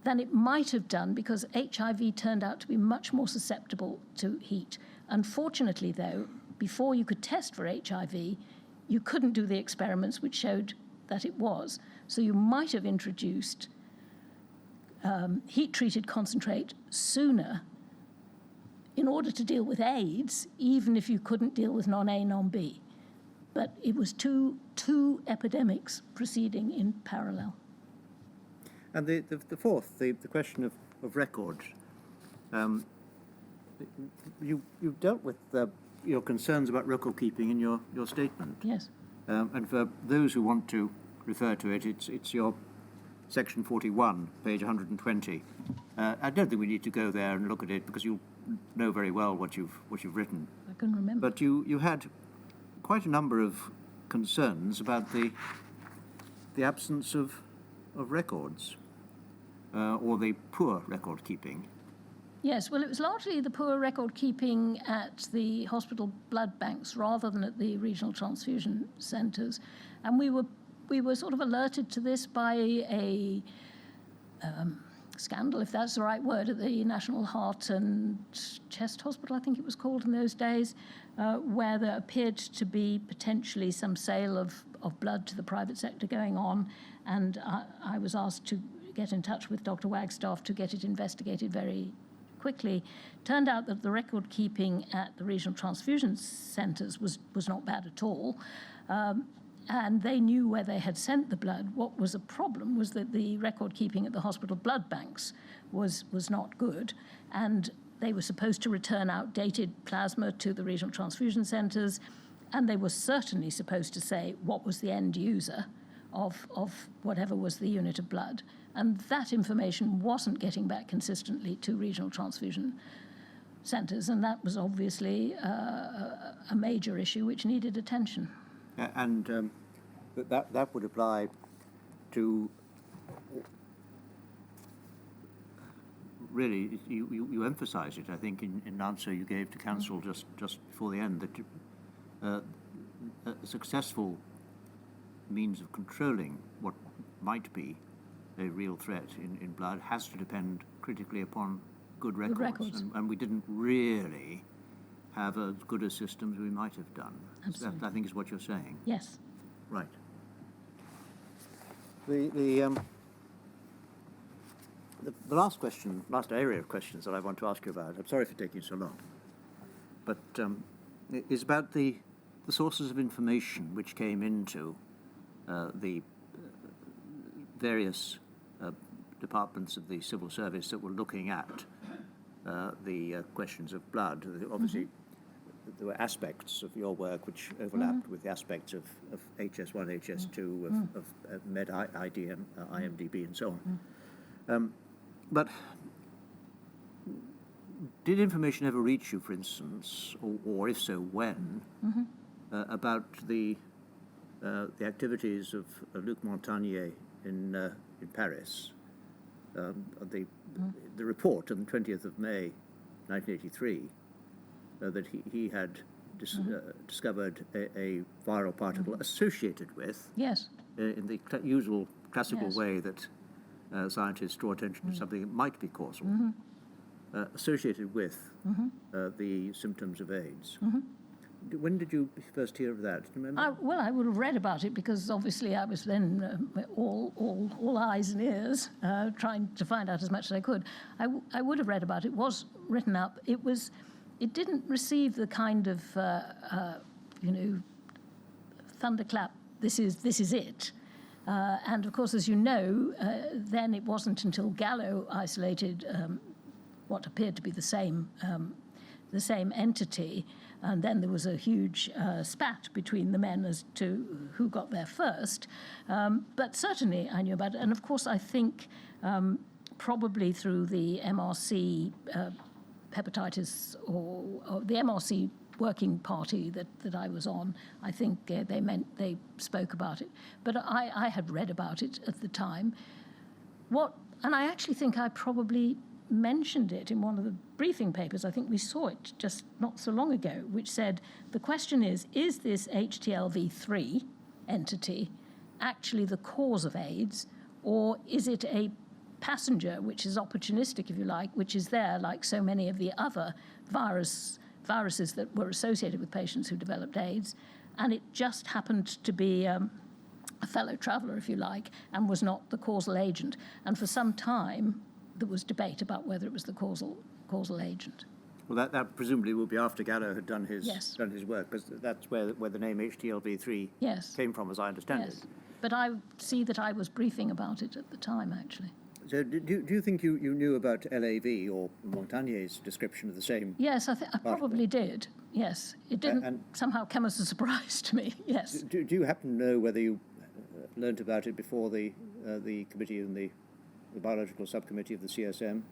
than it might have done, because HIV turned out to be much more susceptible to heat. Unfortunately, though, before you could test for HIV, you couldn't do the experiments which showed that it was. So you might have introduced heat-treated concentrate sooner in order to deal with AIDS, even if you couldn't deal with non-A, non-B. But it was two epidemics proceeding in parallel. And the fourth, the question of records. You dealt with your concerns about record keeping in your statement. Yes. And for those who want to refer to it, it's your section 41, page 120. I don't think we need to go there and look at it because you'll know very well what you've written. I can remember. But you had quite a number of concerns about the absence of records or the poor record keeping. Yes, well, it was largely the poor record keeping at the hospital blood banks rather than at the regional transfusion centres, and we were sort of alerted to this by a scandal, if that's the right word, at the National Heart and Chest Hospital, I think it was called in those days, where there appeared to be potentially some sale of blood to the private sector going on, and I was asked to get in touch with Dr. Wagstaff to get it investigated very quickly. Turned out that the record keeping at the regional transfusion centres was not bad at all. And they knew where they had sent the blood. What was a problem was that the record keeping at the hospital blood banks was not good, and they were supposed to return outdated plasma to the regional transfusion centres, and they were certainly supposed to say what was the end user of whatever was the unit of blood. And that information wasn't getting back consistently to regional transfusion centres, and that was obviously a major issue which needed attention. And that would apply to, really, you emphasise it, I think, in an answer you gave to Council just before the end, that a successful means of controlling what might be a real threat in blood has to depend critically upon good records. Good records. And we didn't really have as good a system as we might have done. Absolutely. That, I think, is what you're saying. Yes. Right. The last area of questions that I want to ask you about, I'm sorry for taking so long, but is about the sources of information which came into the various departments of the civil service that were looking at the questions of blood. Obviously, there were aspects of your work which overlapped with the aspects of HS1, HS2, of Med ID and IMDb and so on. But did information ever reach you, for instance, or if so, when, about the activities of Luc Montagnier in Paris? The report on the 20th of May, 1983, that he had discovered a viral particle associated with, Yes. In the usual classical Yes. way that scientists draw attention to something that might be causal, associated with the symptoms of AIDS. When did you first hear of that? Do you remember? Well, I would have read about it because obviously I was then all eyes and ears, trying to find out as much as I could. I would have read about it. It was written up. It didn't receive the kind of thunderclap. This is it. And of course, as you know, then it wasn't until Gallo isolated what appeared to be the same entity. And then there was a huge spat between the men as to who got there first. But certainly I knew about it. And of course, I think probably through the MRC hepatitis or the MRC working party that I was on, I think they spoke about it. But I had read about it at the time. And I actually think I probably mentioned it in one of the briefing papers. I think we saw it just not so long ago, which said, the question is this HTLV3 entity actually the cause of AIDS, or is it a passenger, which is opportunistic, if you like, which is there like so many of the other viruses that were associated with patients who developed AIDS, and it just happened to be a fellow traveller, if you like, and was not the causal agent. And for some time, there was debate about whether it was the causal agent. Well, that presumably will be after Gallo had done his work, because that's where the name HTLV3 came from, as I understand it. But I see that I was briefing about it at the time, actually. So do you think you knew about LAV or Montagnier's description of the same? Yes, I probably did. Yes, it didn't and- somehow come as a surprise to me. Yes. Do you happen to know whether you learnt about it before the committee and the biological subcommittee of the CSM?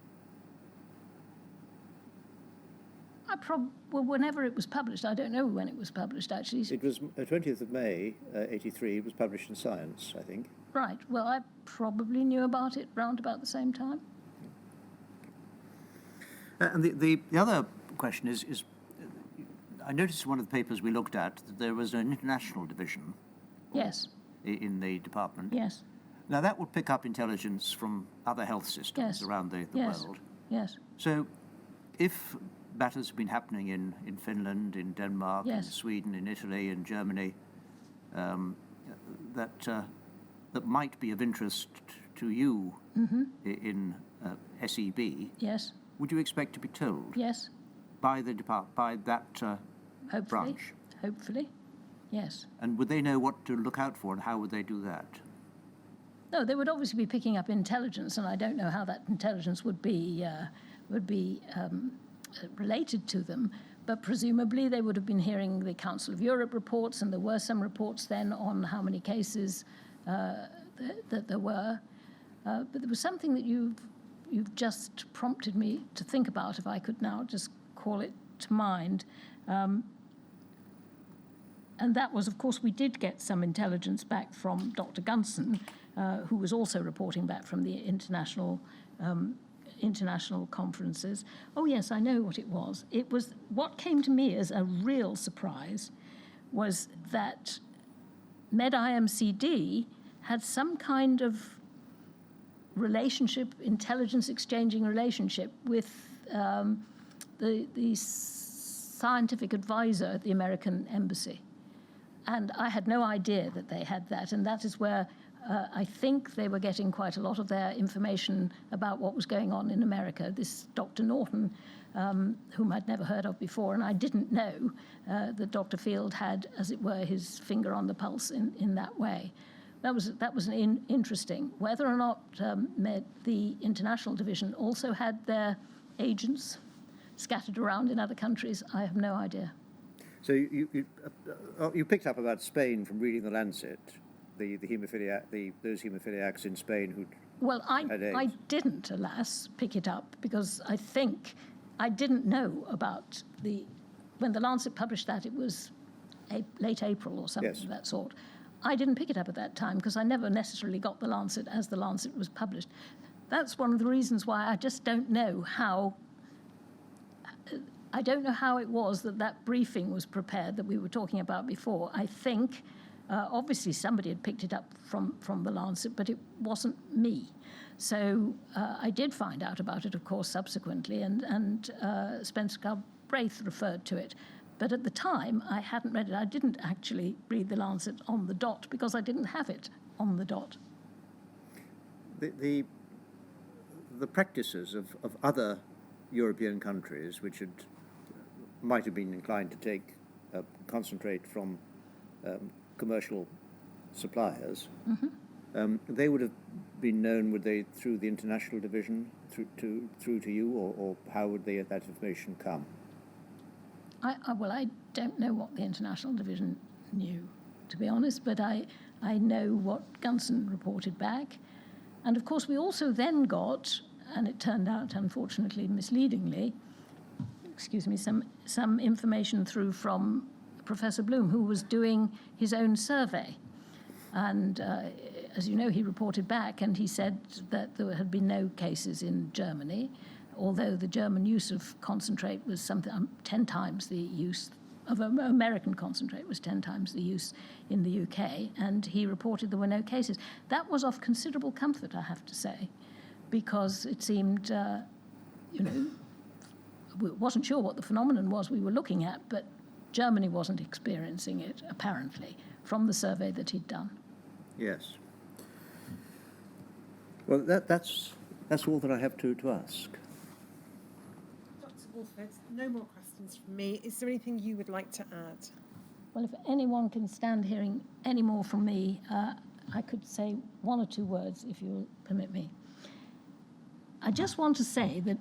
Well, whenever it was published, I don't know when it was published actually. It was 20th of May, 83. It was published in Science, I think. Right. Well, I probably knew about it round about the same time. And the other question is I noticed in one of the papers we looked at that there was an international division. Yes. In the department. Yes. Now that would pick up intelligence from other health systems Yes. around the Yes. world. Yes. So if matters have been happening in Finland, in Denmark, in Yes. Sweden, in Italy, in Germany, that might be of interest to you in SEB, Yes. would you expect to be told Yes. by that Hopefully. branch? Hopefully. Yes. And would they know what to look out for, and how would they do that? No, they would obviously be picking up intelligence, and I don't know how that intelligence would be related to them. But presumably they would have been hearing the Council of Europe reports, and there were some reports then on how many cases that there were. But there was something that you've just prompted me to think about, if I could now just call it to mind. And that was, of course, we did get some intelligence back from Dr. Gunson, who was also reporting back from the international conferences. Oh, yes, I know what it was. It was what came to me as a real surprise was that MedIMCD had some kind of relationship, intelligence exchanging relationship with the scientific advisor at the American embassy. And I had no idea that they had that, and that is where I think they were getting quite a lot of their information about what was going on in America. This Dr. Norton, whom I'd never heard of before, and I didn't know that Dr. Field had, as it were, his finger on the pulse in that way. That was interesting. Whether or not the international division also had their agents scattered around in other countries, I have no idea. So you picked up about Spain from reading the Lancet, those haemophiliacs in Spain who. Well, had AIDS. I didn't, alas, pick it up because I think I didn't know about when the Lancet published that. It was late April or something Yes. of that sort. I didn't pick it up at that time because I never necessarily got the Lancet as the Lancet was published. That's one of the reasons why I just don't know how. I don't know how it was that briefing was prepared that we were talking about before. I think, obviously, somebody had picked it up from the Lancet, but it wasn't me. So I did find out about it, of course, subsequently, and Spencer Galbraith referred to it. But at the time, I hadn't read it. I didn't actually read the Lancet on the dot because I didn't have it on the dot. The practices of other European countries which might have been inclined to take concentrate from commercial suppliers, they would have been known, would they, through the international division, through to you, or how would that information come? I don't know what the international division knew, to be honest, but I know what Gunson reported back. And of course, we also then got, and it turned out, unfortunately, misleadingly, some information through from Professor Bloom, who was doing his own survey. And as you know, he reported back and he said that there had been no cases in Germany, although the German use of concentrate was something 10 times the use of American concentrate was 10 times the use in the UK, and he reported there were no cases. That was of considerable comfort, I have to say, because it seemed, we wasn't sure what the phenomenon was we were looking at, but Germany wasn't experiencing it, apparently, from the survey that he'd done. Yes. Well, that's all that I have to ask. Dr. Walford, no more questions from me. Is there anything you would like to add? Well, if anyone can stand hearing any more from me, I could say one or two words, if you'll permit me. I just want to say that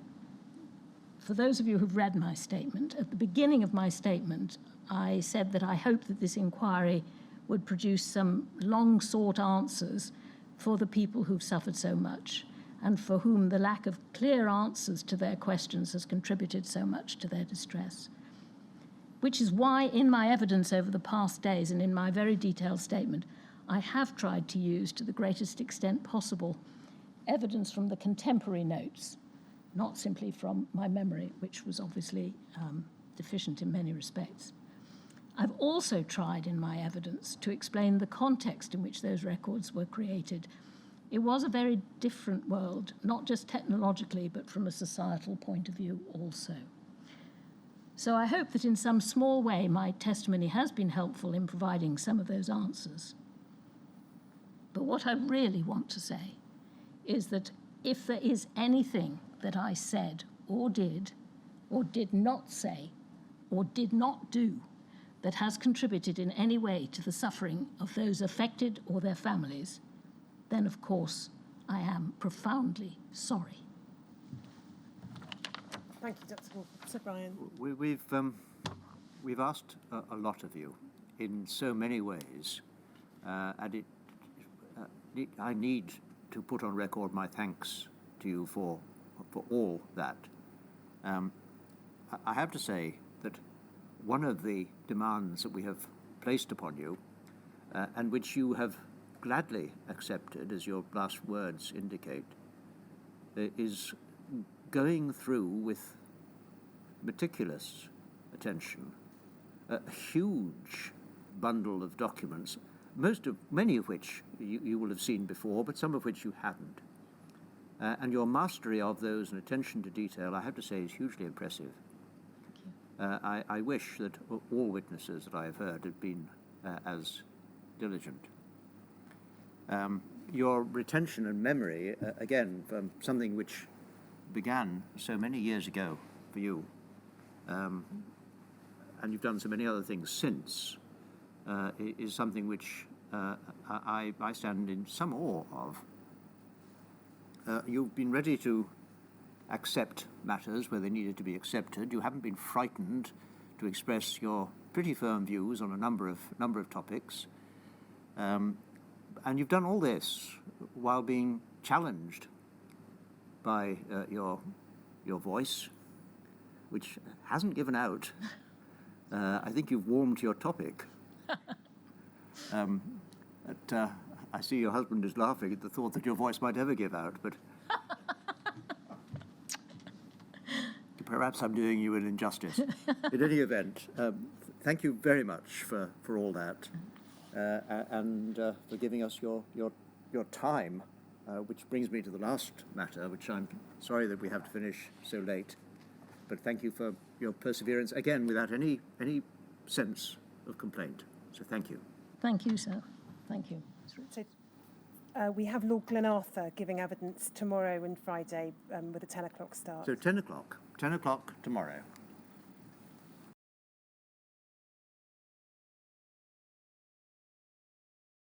for those of you who've read my statement, at the beginning of my statement, I said that I hope that this inquiry would produce some long-sought answers for the people who've suffered so much and for whom the lack of clear answers to their questions has contributed so much to their distress. Which is why in my evidence over the past days and in my very detailed statement, I have tried to use to the greatest extent possible evidence from the contemporary notes, not simply from my memory, which was obviously deficient in many respects. I've also tried in my evidence to explain the context in which those records were created. It was a very different world, not just technologically, but from a societal point of view also. So I hope that in some small way my testimony has been helpful in providing some of those answers. But what I really want to say is that if there is anything that I said or did not say or did not do that has contributed in any way to the suffering of those affected or their families, then of course I am profoundly sorry. Thank you, Dr. Walford. Sir Brian. We've asked a lot of you in so many ways, and I need to put on record my thanks to you for all that. I have to say that one of the demands that we have placed upon you, and which you have gladly accepted, as your last words indicate, is going through with meticulous attention a huge bundle of documents, many of which you will have seen before, but some of which you haven't. And your mastery of those and attention to detail, I have to say, is hugely impressive. I wish that all witnesses that I have heard had been as diligent. Your retention and memory, again, from something which began so many years ago for you, and you've done so many other things since, is something which I stand in some awe of. You've been ready to accept matters where they needed to be accepted. You haven't been frightened to express your pretty firm views on a number of topics. And you've done all this while being challenged by your voice, which hasn't given out. I think you've warmed to your topic. I see your husband is laughing at the thought that your voice might ever give out, but perhaps I'm doing you an injustice. In any event, thank you very much for all that, and for giving us your time, which brings me to the last matter, which I'm sorry that we have to finish so late. But thank you for your perseverance, again, without any sense of complaint. So thank you. Thank you, sir. Thank you. So, we have Lord Glenarthur giving evidence tomorrow and Friday with a 10 o'clock start. So 10 o'clock tomorrow.